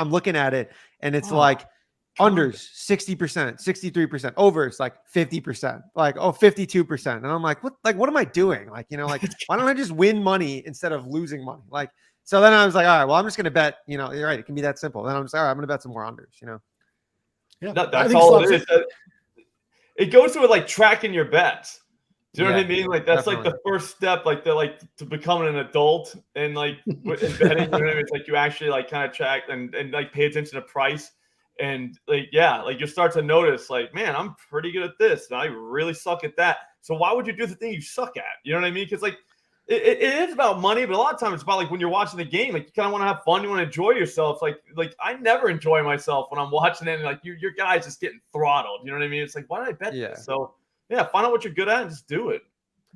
looking at it, and it's like unders 60%, 63%, overs like 50%, like 52%. And I'm like, what am I doing? Like, why don't I just win money instead of losing money? Like, so then I was like, all right, well, I'm just gonna bet, you're right, it can be that simple. Then I'm just all right, I'm gonna bet some more unders, Yeah. That's all it is. It goes to like tracking your bets. Do you know what I mean? Like that's definitely. Like the first step, like to becoming an adult and like in betting. You know what I mean? It's like you actually like kind of track and like pay attention to price and like like you start to notice like, man, I'm pretty good at this and I really suck at that. So why would you do the thing you suck at? You know what I mean? Because like it is about money, but a lot of times it's about like when you're watching the game, like you kind of want to have fun, you want to enjoy yourself. Like I never enjoy myself when I'm watching it and like your guy's just getting throttled. You know what I mean? It's like, why did I bet this? So. Yeah, find out what you're good at and just do it.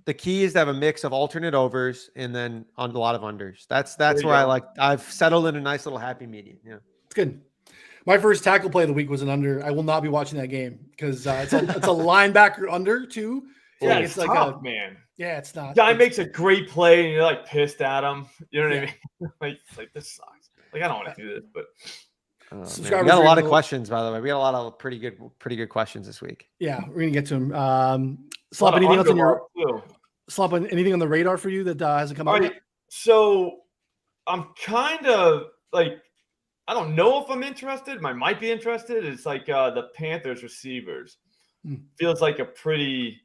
The key is to have a mix of alternate overs and then on a lot of unders. That's where I've settled in a nice little happy medium. Yeah, it's good. My first tackle play of the week was an under. I will not be watching that game because it's a linebacker under too. Yeah, it's like tough, man. Yeah, it's not. Guy makes a great play and you're like pissed at him. You know what I mean? like this sucks. Like I don't want to do this, but. We got a lot of questions, by the way. We got a lot of pretty good questions this week. Yeah, we're gonna get to them. Slop, anything else on anything on the radar for you that hasn't come out yet? So I'm kind of like, I don't know if I'm interested. I might be interested. It's like the Panthers receivers. Feels like a pretty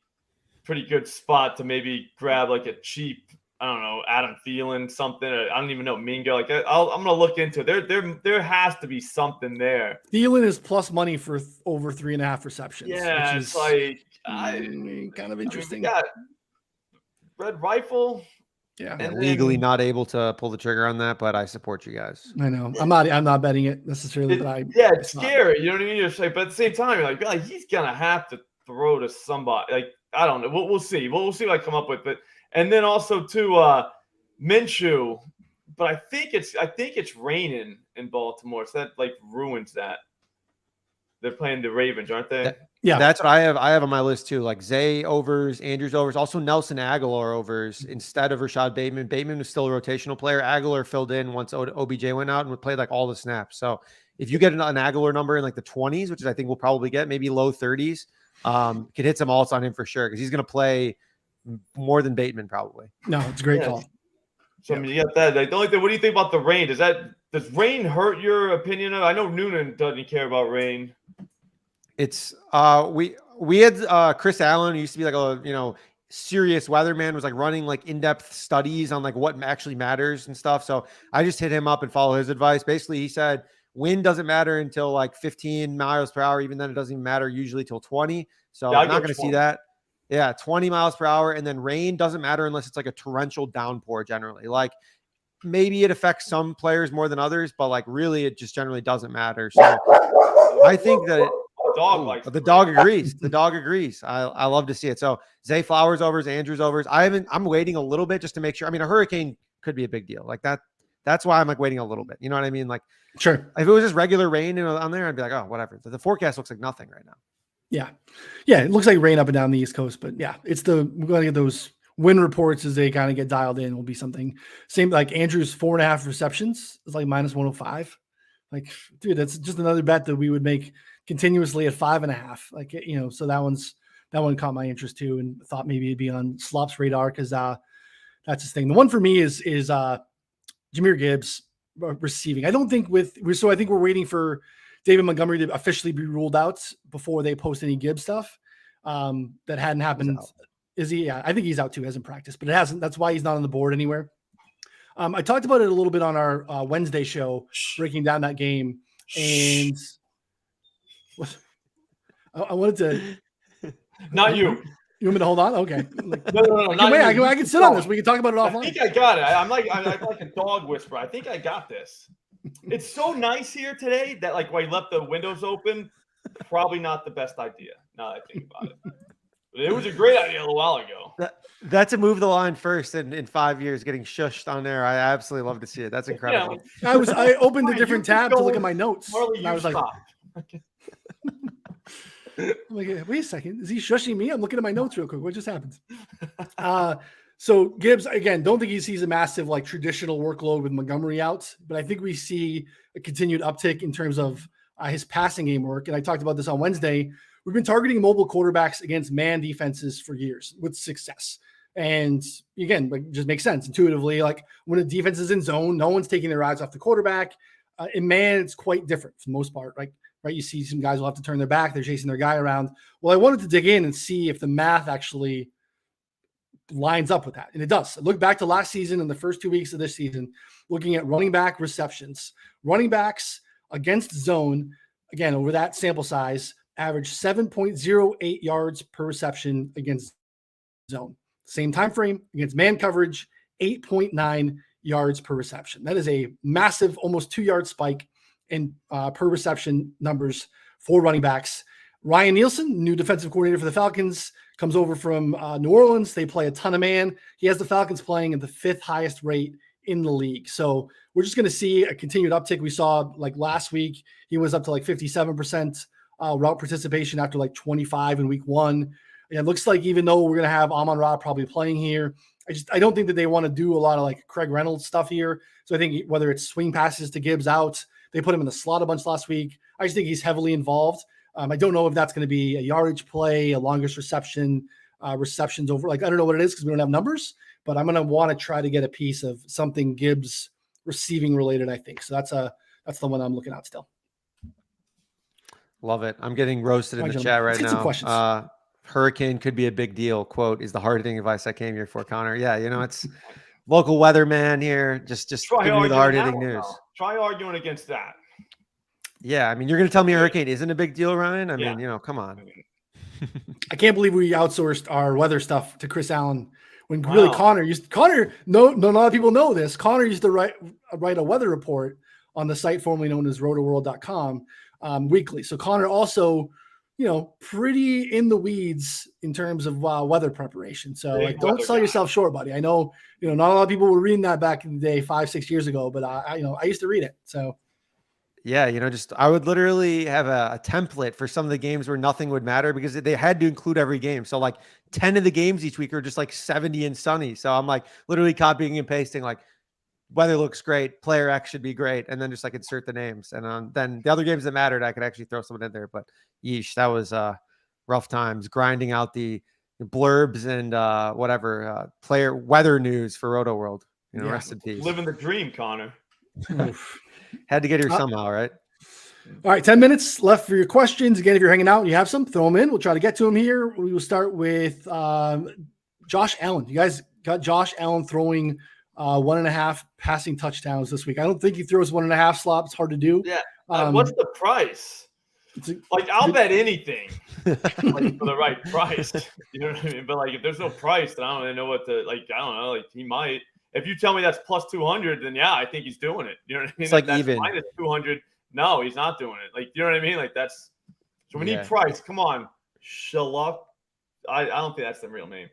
good spot to maybe grab like a cheap. I don't know, Adam Thielen, something. I don't even know, Mingo. Like I'm gonna look into it. There has to be something there. Thielen is plus money for over 3.5 receptions. Yeah, which it's is like kind of interesting. We got Red Rifle. Yeah, and legally not able to pull the trigger on that, but I support you guys. I know. I'm not betting it necessarily, but it's scary. You know what I mean? You're just like, but at the same time, you're like he's gonna have to throw to somebody. Like I don't know. We'll see. We'll see what I come up with, but. And then also too, Minshew, but I think it's raining in Baltimore, so that like ruins that. They're playing the Ravens, aren't they? Yeah, That's what I have on my list too. Like Zay overs, Andrews overs, also Nelson Aguilar overs instead of Rashad Bateman. Bateman was still a rotational player. Aguilar filled in once OBJ went out and played like all the snaps. So if you get an Aguilar number in like the 20s, which is I think we'll probably get, maybe low 30s, could hit some alts on him for sure because he's going to play more than Bateman probably. no, it's a great call. So I mean, you got that. Like, the only thing, what do you think about the rain? Does rain hurt your opinion of? I know Noonan doesn't care about rain. It's we had Chris Allen, who used to be like a serious weatherman, was like running like in-depth studies on like what actually matters and stuff. So I just hit him up and follow his advice. Basically, he said wind doesn't matter until like 15 miles per hour. Even then, it doesn't even matter usually till 20. So I'm not going to see that. Yeah, 20 miles per hour. And then rain doesn't matter unless it's like a torrential downpour generally. Like maybe it affects some players more than others, but like really it just generally doesn't matter. So I think that the dog agrees. The dog agrees. I love to see it. So Zay Flowers overs, Andrews overs. I'm waiting a little bit just to make sure. I mean, a hurricane could be a big deal like that. That's why I'm like waiting a little bit. You know what I mean? Like, sure. If it was just regular rain on there, I'd be like, oh, whatever. The forecast looks like nothing right now. Yeah. Yeah. It looks like rain up and down the East Coast, but yeah, we're going to get those wind reports as they kind of get dialed in. Will be something same like Andrew's 4.5 receptions is like minus 105. Like, dude, that's just another bet that we would make continuously at 5.5. Like, so that one caught my interest too, and thought maybe it'd be on Slop's radar because that's his thing. The one for me is Jahmyr Gibbs receiving. I think we're waiting for David Montgomery to officially be ruled out before they post any Gibbs stuff. That hadn't happened. Is he? Yeah, I think he's out too. Hasn't practiced, but it hasn't. That's why he's not on the board anywhere. I talked about it a little bit on our Wednesday show, breaking down that game, and I wanted to. Not you. You want me to hold on? Okay. No. I can sit on this. We can talk about it offline. I think I got it. I'm like a dog whisperer. I think I got this. It's so nice here today that like when I left the windows open, probably not the best idea. Now that I think about it. But it was a great idea a little while ago. That's a move the line first in 5 years, getting shushed on there. I absolutely love to see it. That's incredible. Yeah, I opened a different tab to look at my notes. Marley, and I was like, I'm like, wait a second, is he shushing me? I'm looking at my notes real quick. What just happened? So Gibbs, again, don't think he sees a massive like traditional workload with Montgomery out, but I think we see a continued uptick in terms of his passing game work. And I talked about this on Wednesday. We've been targeting mobile quarterbacks against man defenses for years with success. And again, like, just makes sense intuitively. Like when a defense is in zone, no one's taking their eyes off the quarterback. In man, it's quite different for the most part, right? You see some guys will have to turn their back. They're chasing their guy around. Well, I wanted to dig in and see if the math actually lines up with that. And it does. Look back to last season and the first 2 weeks of this season, looking at running back receptions. Running backs against zone, again, over that sample size, average 7.08 yards per reception against zone. Same time frame against man coverage, 8.9 yards per reception. That is a massive, almost 2-yard spike in per reception numbers for running backs. Ryan Nielsen, new defensive coordinator for the Falcons, comes over from New Orleans. They play a ton of man. He has the Falcons playing at the 5th highest rate in the league. So we're just going to see a continued uptick. We saw like last week, he was up to like 57% route participation after like 25 in week 1. And it looks like even though we're going to have Amon-Ra probably playing here, I don't think that they want to do a lot of like Craig Reynolds stuff here. So I think whether it's swing passes to Gibbs out, they put him in the slot a bunch last week. I just think he's heavily involved. I don't know if that's going to be a yardage play, a longest reception, receptions over. Like, I don't know what it is because we don't have numbers, but I'm going to want to try to get a piece of something Gibbs receiving related, I think. So that's the one I'm looking at still. Love it. I'm getting roasted in the chat right now. Some questions. Hurricane could be a big deal. Quote, is the hard hitting advice I came here for, Connor. Yeah, it's local weatherman here. Just giving you the hard hitting news. Try arguing against that. Yeah, I mean, you're going to tell me a hurricane isn't a big deal, Ryan? I mean, come on. I can't believe we outsourced our weather stuff to Chris Allen when really Connor, no, a lot of people know this. Connor used to write a weather report on the site formerly known as rotoworld.com weekly. So Connor also pretty in the weeds in terms of weather preparation. So Big like, don't weather sell guy. yourself short, buddy. I know, not a lot of people were reading that back in the day, 5-6 years ago, but I used to read it. So Yeah, I would literally have a template for some of the games where nothing would matter because they had to include every game. So like 10 of the games each week are just like 70 and sunny. So I'm like literally copying and pasting like weather looks great, player X should be great, and then just like insert the names. And then the other games that mattered, I could actually throw someone in there. But yeesh, that was rough times grinding out the blurbs and whatever player weather news for Roto World. Yeah. Rest in peace. Living the dream, Connor. Had to get here somehow, right? All right, 10 minutes left for your questions. Again, if you're hanging out and you have some, throw them in. We'll try to get to them here. We will start with Josh Allen. You guys got Josh Allen throwing 1.5 passing touchdowns this week. I don't think he throws 1.5 slop. It's hard to do. Yeah. What's the price? I'll bet anything for the right price. You know what I mean? But like, if there's no price, then I don't really know what to like. I don't know. Like, he might. If you tell me that's plus 200, then yeah, I think he's doing it. You know what I mean? It's like that's even minus 200. No, he's not doing it. Like, you know what I mean? Like, that's so we need price. Come on, Shalop. I don't think that's the real name.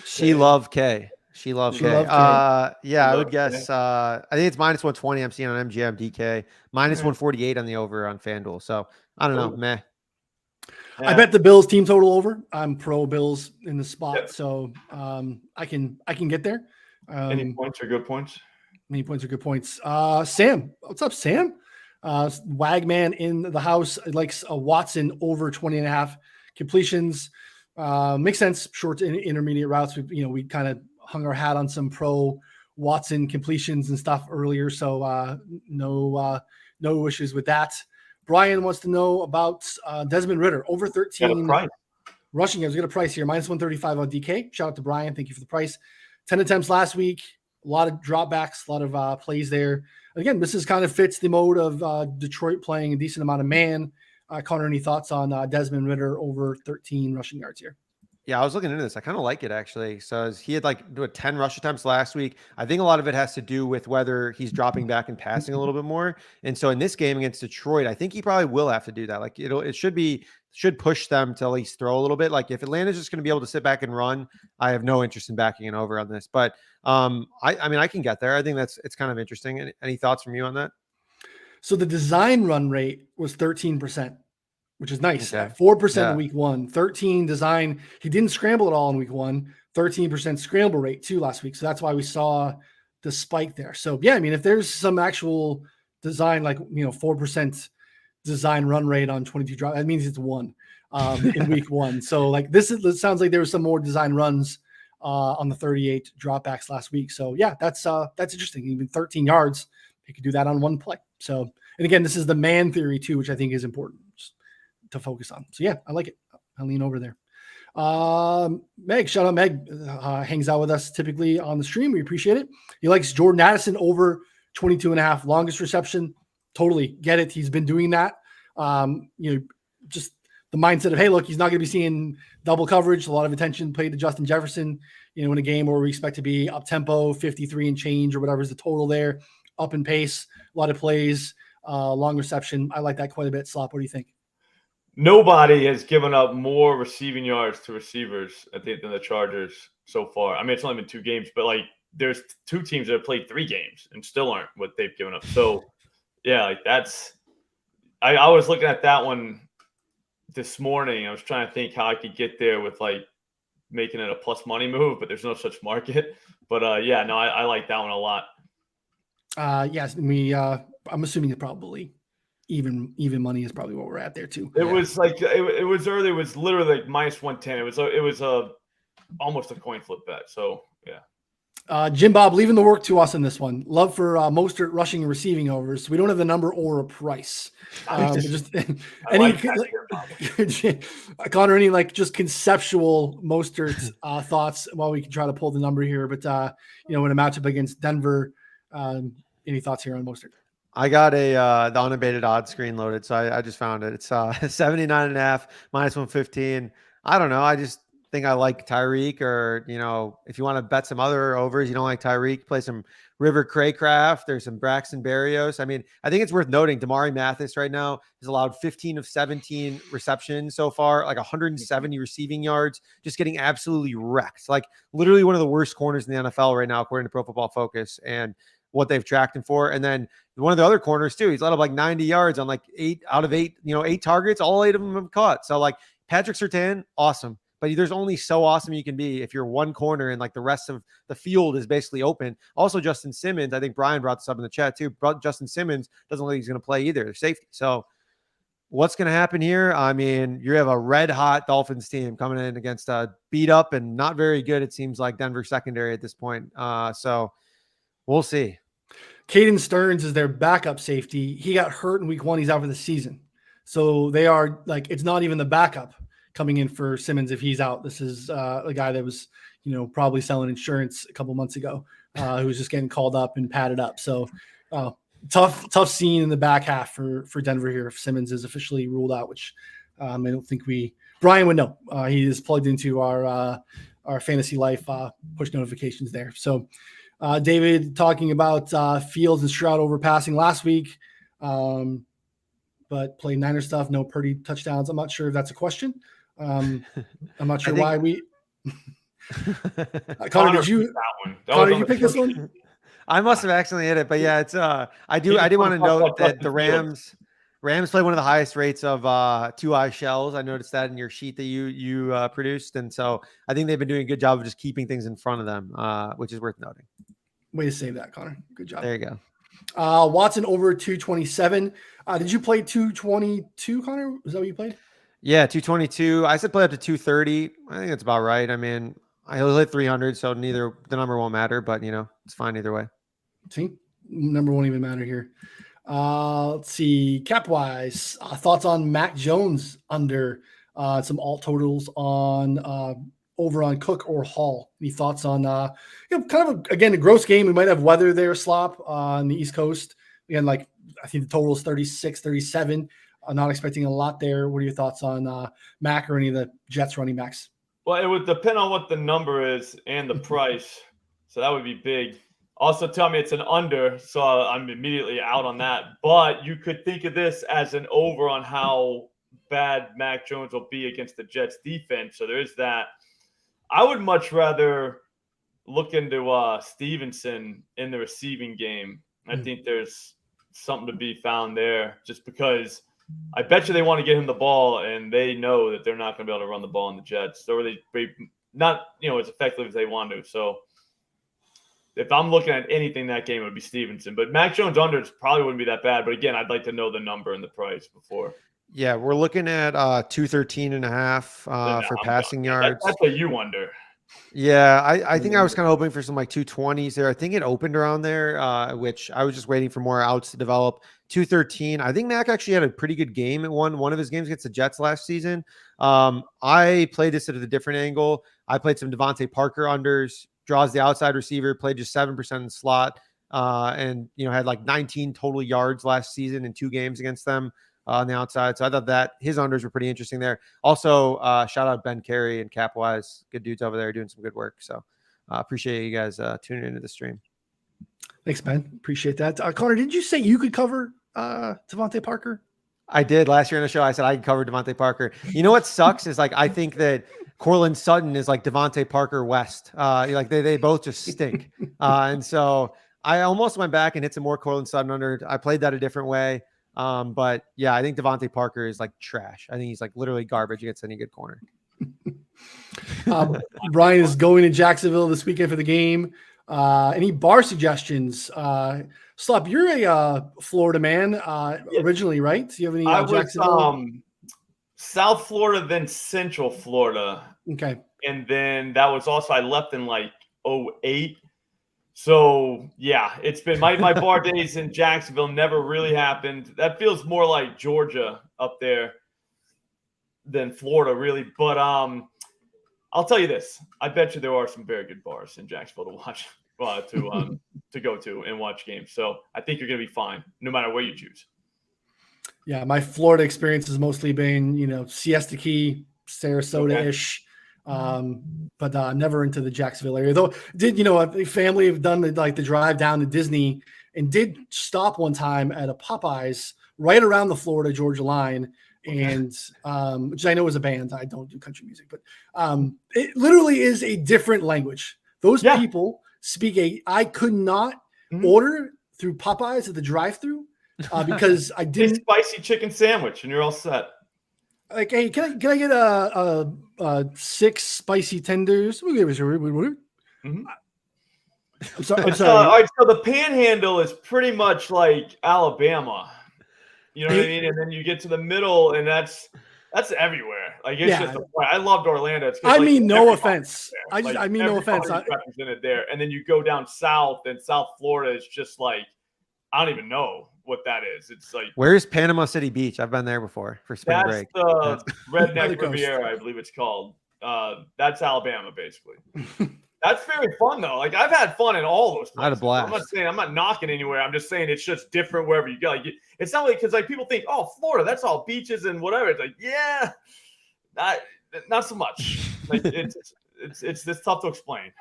She love K. She loves K. Yeah, I would guess. I think it's minus 120. I'm seeing on MGM DK minus 148 on the over on FanDuel. So I don't know, meh. I bet the Bills team total over. I'm pro Bills in the spot, so I can get there. Any points are good points. Many points are good points. Sam, what's up, Sam? Wagman in the house likes a Watson over 20.5 completions. Makes sense. Short to intermediate routes. We kind of hung our hat on some pro Watson completions and stuff earlier, so no issues with that. Brian wants to know about Desmond Ridder over 13 rushing yards. We got a price here, minus 135 on DK. Shout out to Brian. Thank you for the price. 10 attempts last week. A lot of dropbacks, a lot of plays there. Again, this is kind of fits the mode of Detroit playing a decent amount of man. Connor, any thoughts on Desmond Ridder over 13 rushing yards here? Yeah, I was looking into this. I kind of like it, actually. So he had 10 rush attempts last week. I think a lot of it has to do with whether he's dropping back and passing a little bit more. And so in this game against Detroit, I think he probably will have to do that. Like it should push them to at least throw a little bit. Like if Atlanta's just going to be able to sit back and run, I have no interest in backing it over on this. But I mean, I can get there. I think it's kind of interesting. Any thoughts from you on that? So the design run rate was 13%. Which is nice. Okay. 4% in week 1, 13 design. He didn't scramble at all in week 1, 13% scramble rate too last week. So that's why we saw the spike there. So yeah, I mean, if there's some actual design, 4% design run rate on 22 drop, that means it's 1 in week 1. So it sounds like there was some more design runs on the 38 dropbacks last week. So yeah, that's interesting. Even 13 yards, you could do that on 1 play. So, and again, this is the man theory too, which I think is important to focus on. So yeah, I like it. I'll lean over there. Meg, shout out Meg, hangs out with us typically on the stream. We appreciate it. He likes Jordan Addison over 22.5 longest reception. Totally get it. He's been doing that. Just the mindset of, hey, look, he's not going to be seeing double coverage. A lot of attention paid to Justin Jefferson, in a game where we expect to be up tempo, 53 and change or whatever is the total there, up in pace, a lot of plays, long reception. I like that quite a bit. Slop, what do you think? Nobody has given up more receiving yards to receivers, I think, than the Chargers so far. I mean, it's only been 2 games, but there's 2 teams that have played 3 games and still aren't what they've given up. So, yeah, that's – I was looking at that one this morning. I was trying to think how I could get there with, making it a plus money move, but there's no such market. But, I like that one a lot. Yes, I'm assuming it probably – even money is probably what we're at there too. It was it was early. It was literally minus 110. It was almost a coin flip bet. So yeah. Jim Bob leaving the work to us in this one. Love for Mostert rushing and receiving overs. We don't have the number or a price. Connor, any just conceptual Mostert thoughts while we can try to pull the number here. But in a matchup against Denver, any thoughts here on Mostert? I got the unabated odds screen loaded, so I just found it. It's 79.5 minus 115. I don't know. I just think I like Tyreek, or if you want to bet some other overs, you don't like Tyreek, play some River Craycraft. There's some Braxton Berrios. I mean, I think it's worth noting Damari Mathis right now has allowed 15 of 17 receptions so far, like 170 receiving yards, just getting absolutely wrecked. Like literally one of the worst corners in the NFL right now, according to Pro Football Focus and what they've tracked him for. And then one of the other corners too, he's let up like 90 yards on like 8 out of 8, 8 targets, all 8 of them have caught. So like Patrick Surtain, awesome. But there's only so awesome you can be if you're one corner and like the rest of the field is basically open. Also, Justin Simmons, I think Brian brought this up in the chat too. Justin Simmons doesn't look like he's going to play either. They're safety. So what's going to happen here? I mean, you have a red hot Dolphins team coming in against a beat up and not very good, it seems like, Denver secondary at this point. So we'll see. Caden Stearns is their backup safety. He got hurt in week 1. He's out for the season. So they are like, it's not even the backup coming in for Simmons if he's out. This is a guy that was, probably selling insurance a couple months ago, who was just getting called up and padded up. So tough scene in the back half for Denver here if Simmons is officially ruled out, which I don't think Brian would know. He is plugged into our fantasy life push notifications there. So David talking about Fields and Stroud overpassing last week, but played Niner stuff, no Purdy touchdowns. I'm not sure if that's a question. I'm not sure why we. Connor, did you pick this one? I must have accidentally hit it, but yeah, it's I did want to note that the Rams play one of the highest rates of 2-eye shells. I noticed that in your sheet that you produced, and so I think they've been doing a good job of just keeping things in front of them, which is worth noting. Way to save that, Connor. Good job. There you go. Watson over 227. Did you play 222, Connor? Was that what you played? Yeah, 222. I said play up to 230. I think that's about right. I mean, he'll hit 300, so the number won't matter, but it's fine either way. See, number won't even matter here. Let's see, cap wise, thoughts on Mac Jones under some alt totals on over on Cook or Hall. Any thoughts on kind of again a gross game? We might have weather there, slop on the East Coast. Again, like I think the total is 36, 37. I'm not expecting a lot there. What are your thoughts on Mac or any of the Jets running backs? Well, it would depend on what the number is and the price. So that would be big. Also tell me it's an under, so I'm immediately out on that. But you could think of this as an over on how bad Mac Jones will be against the Jets defense. So there is that. I would much rather look into Stevenson in the receiving game. I think there's something to be found there just because I bet you they want to get him the ball and they know that they're not going to be able to run the ball in the Jets, or they not, as effectively as they want to. So if I'm looking at anything that game, it would be Stevenson. But Mac Jones unders probably wouldn't be that bad. But again, I'd like to know the number and the price before. Yeah, we're looking at 213.5 for passing yards. That's a you under. Yeah, I think I was kind of hoping for some like 220s there. I think it opened around there, which I was just waiting for more outs to develop. 213. I think Mac actually had a pretty good game at one of his games against the Jets last season. I played this at a different angle. I played some Devontae Parker unders, draws the outside receiver, played just 7% in the slot, and had like 19 total yards last season in 2 games against them on the outside. So I thought that his unders were pretty interesting there. Also, shout out Ben Carey and Capwise. Good dudes over there doing some good work. So appreciate you guys tuning into the stream. Thanks, Ben. Appreciate that. Connor, did you say you could cover Devontae Parker? I did last year in the show. I said I could cover Devontae Parker. You know what sucks is like I think that Cortland Sutton is like Devontae Parker West. Like they both just stink. And so I almost went back and hit some more Cortland Sutton under. I played that a different way. But yeah, I think Devontae Parker is like trash. I think he's like literally garbage against any good corner. Brian is going to Jacksonville this weekend for the game. Any bar suggestions? Slop, you're a Florida man originally, right? Do you have any Jacksonville? South Florida, then Central Florida. Okay. And then that was also, I left in like 2008. So yeah, it's been my bar days in Jacksonville never really happened. That feels more like Georgia up there than Florida, really. But I'll tell you this: I bet you there are some very good bars in Jacksonville to watch, to go to and watch games. So I think you're going to be fine, no matter where you choose. Yeah, my Florida experience has mostly been, Siesta Key, Sarasota-ish. but never into the Jacksonville area. Though did a family have done the drive down to Disney and did stop one time at a Popeyes right around the Florida Georgia line, and which I know is a band. I don't do country music, but it literally is a different language. Those people speak I could not order through Popeyes at the drive-through because I didn't spicy chicken sandwich and you're all set. Like, hey, can I get a 6 spicy tenders? I'm sorry. All right, so the Panhandle is pretty much like Alabama. You know what I mean? And then you get to the middle, and that's everywhere. Like it's just. I loved Orlando. I mean, no offense. I mean, no offense. Represented there, and then you go down south, and South Florida is just like I don't even know what that is. It's like where's Panama City Beach? I've been there before for spring break. That's the Redneck Riviera, I believe it's called. That's Alabama, basically. That's very fun though. Like I've had fun in all those places. I had a blast. I'm not saying I'm not knocking anywhere. I'm just saying it's just different wherever you go. Like, it's not like because like people think, oh, Florida, that's all beaches and whatever. It's like, yeah, not so much. Like it's tough to explain.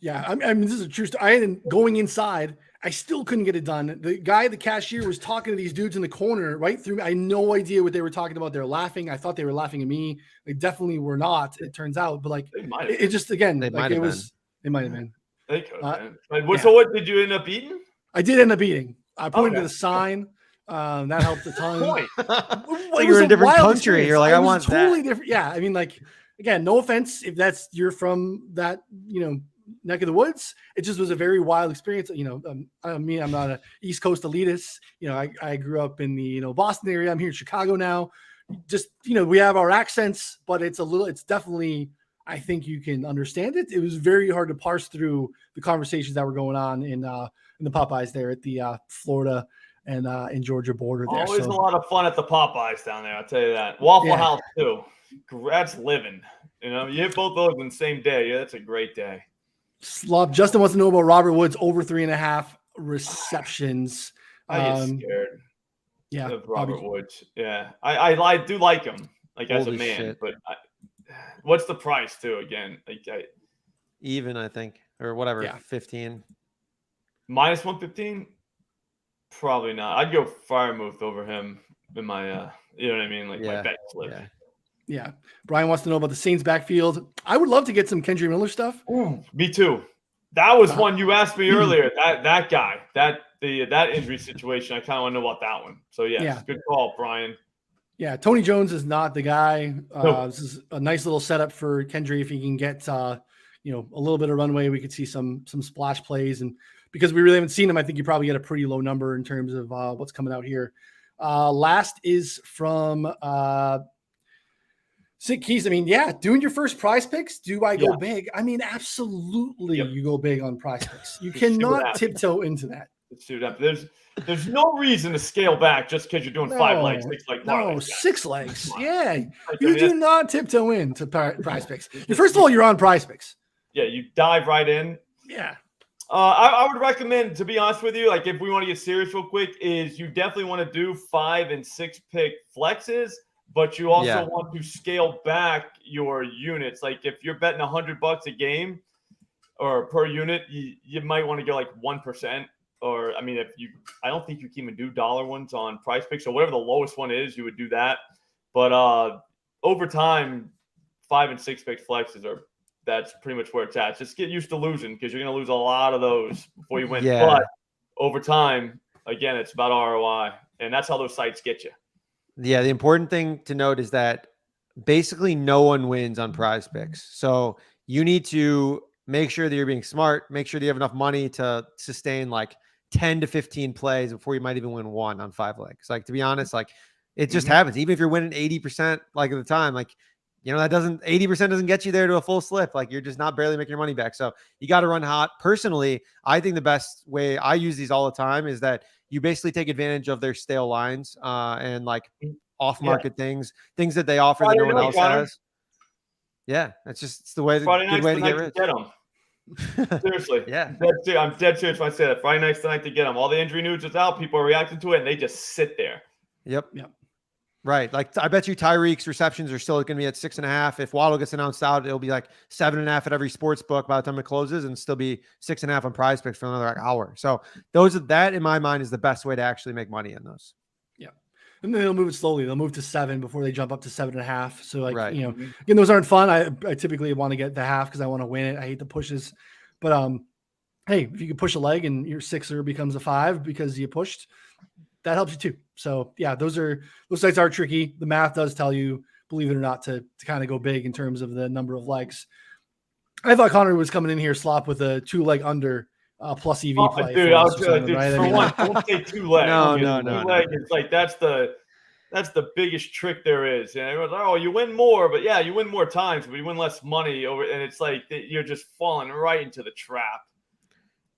Yeah, I mean, this is a true story. Going inside, I still couldn't get it done. The guy, the cashier, was talking to these dudes in the corner right through me. I had no idea what they were talking about. They're laughing. I thought they were laughing at me. They definitely were not, it turns out. But like, it just, again, they like might have been. They could have been. So what did you end up eating? I did end up eating. I pointed to the sign. That helped a ton. Like you're in a different country. Experience. You're like, I want totally that. different. Yeah. I mean, like, again, no offense if you're from that, neck of the woods. It just was a very wild experience. I mean, I'm not an East Coast elitist. I grew up in the, Boston area. I'm here in Chicago now. Just, we have our accents, but it's definitely, I think you can understand it. It was very hard to parse through the conversations that were going on in the Popeyes there at the Florida and in Georgia border there. Always a lot of fun at the Popeyes down there. I'll tell you that. Waffle House too. That's living. You hit both those in the same day. Yeah, that's a great day. Justin wants to know about Robert Woods over 3.5 receptions. I get scared. Yeah, of Robert Woods. Yeah, I do like him, like as a man. Shit. But what's the price too? Again, even I think or whatever. 15 minus 115. Probably not. I'd go Freiermuth over him in my. You know what I mean? Like my bet slip. Yeah. Brian wants to know about the Saints backfield. I would love to get some Kendry Miller stuff. Ooh, me too. That was one you asked me earlier. That guy, that injury situation. I kind of want to know about that one. So good call, Brian. Yeah, Tony Jones is not the guy. This is a nice little setup for Kendry if he can get a little bit of runway. We could see some splash plays, and because we really haven't seen him, I think you probably get a pretty low number in terms of what's coming out here. Last is from. Sick Keys. I mean, doing your first prize picks. Do I go big? I mean, absolutely. You go big on prize picks. You cannot tiptoe into that. Let's do that. There's no reason to scale back just because you're doing 5 legs, 6 legs. No, 6 legs. Yeah. You do not tiptoe into prize picks. First of all, you're on prize picks. Yeah, you dive right in. Yeah. I would recommend, to be honest with you, like if we want to get serious real quick, is you definitely want to do 5 and 6 pick flexes. But you also want to scale back your units. Like if you're betting $100 a game or per unit, you might want to go like 1%. Or I mean, I don't think you can even do dollar ones on price picks. So whatever the lowest one is, you would do that. But over time, 5 and 6 pick flexes that's pretty much where it's at. Just get used to losing because you're going to lose a lot of those before you win. Yeah. But over time, again, it's about ROI, and that's how those sites get you. Yeah, the important thing to note is that basically no one wins on prize picks. So you need to make sure that you're being smart, make sure that you have enough money to sustain like 10 to 15 plays before you might even win 1 on 5 legs. Like, to be honest, like it just happens. Even if you're winning 80% like at the time, like, that 80% doesn't get you there to a full slip. Like you're just not barely making your money back. So you got to run hot. Personally, I think the best way I use these all the time is that you basically take advantage of their stale lines and like off-market things that they offer that no one else has. Yeah, it's the way. Good way to get rich. Get them. Seriously, I'm dead serious when I say that. Friday night's the night to get them. All the injury news is out. People are reacting to it, and they just sit there. Yep. Right. Like I bet you Tyreek's receptions are still going to be at 6.5. If Waddle gets announced out, it'll be like 7.5 at every sports book by the time it closes, and still be 6.5 on Prize Picks for another like hour. So that in my mind is the best way to actually make money in those. Yeah. And then they'll move it slowly. They'll move to 7 before they jump up to 7.5. So like, Right. Again, those aren't fun. I typically want to get the half because I want to win it. I hate the pushes, but hey, if you can push a leg and your 6er becomes a 5 because you pushed, that helps you too. So yeah, those sites are tricky. The math does tell you, believe it or not, to kind of go big in terms of the number of legs. I thought Connor was coming in here slop with a 2-leg under plus EV play. Dude, I was dude, right? for one, don't say 2 legs. No. 2 leg is like that's the biggest trick there is. And everyone's like, oh, you win more, but yeah, you win more times, but you win less money over. And it's like you're just falling right into the trap.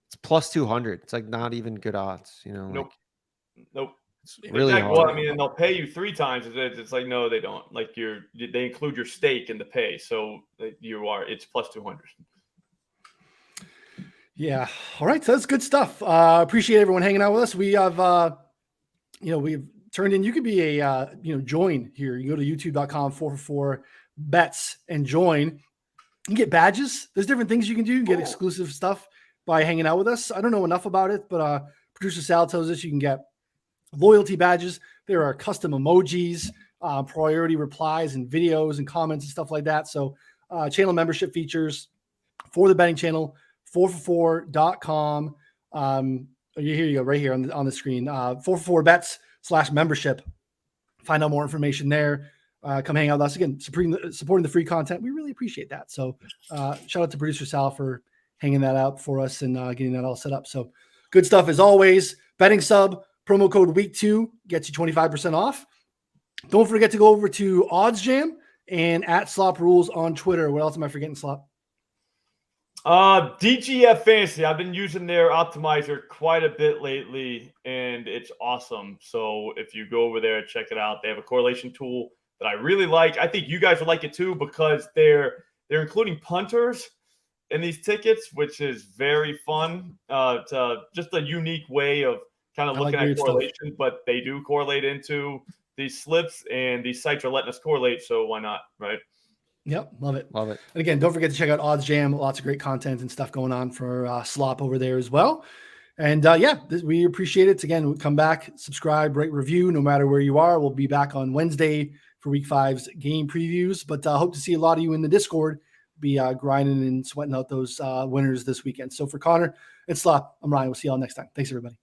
It's plus 200. It's like not even good odds, Nope. It's really hard. Well, I mean, and they'll pay you 3 times. It's like, no, they don't. Like they include your stake in the pay. So it's plus 200. Yeah. All right. So that's good stuff. Appreciate everyone hanging out with us. We have, we've turned in, you could be a, join here. You go to youtube.com/444bets and join. You can get badges. There's different things you can do. You can get exclusive stuff by hanging out with us. I don't know enough about it, but producer Sal tells us you can get loyalty badges. There are custom emojis, priority replies and videos and comments and stuff like that. So channel membership features for the betting channel, 444.com. Here you go, right here on the screen. 444bets/membership. Find out more information there. Come hang out with us again, supporting the free content. We really appreciate that. So shout out to producer Sal for hanging that out for us and getting that all set up. So good stuff as always. Betting sub, promo code week2 gets you 25% off. Don't forget to go over to Odds Jam and @SlopRules on Twitter. What else am I forgetting, Slop? DGF Fantasy. I've been using their optimizer quite a bit lately, and it's awesome. So if you go over there, check it out. They have a correlation tool that I really like. I think you guys would like it too because they're including punters in these tickets, which is very fun. To just a unique way of kind of looking at correlation, but they do correlate into these slips, and these sites are letting us correlate. So why not, right? Yep, love it. Love it. And again, don't forget to check out Odds Jam. Lots of great content and stuff going on for Slop over there as well. And we appreciate it. Again, come back, subscribe, rate, review, no matter where you are. We'll be back on Wednesday for Week 5's game previews. But hope to see a lot of you in the Discord be grinding and sweating out those winners this weekend. So for Connor and Slop, I'm Ryan. We'll see y'all next time. Thanks, everybody.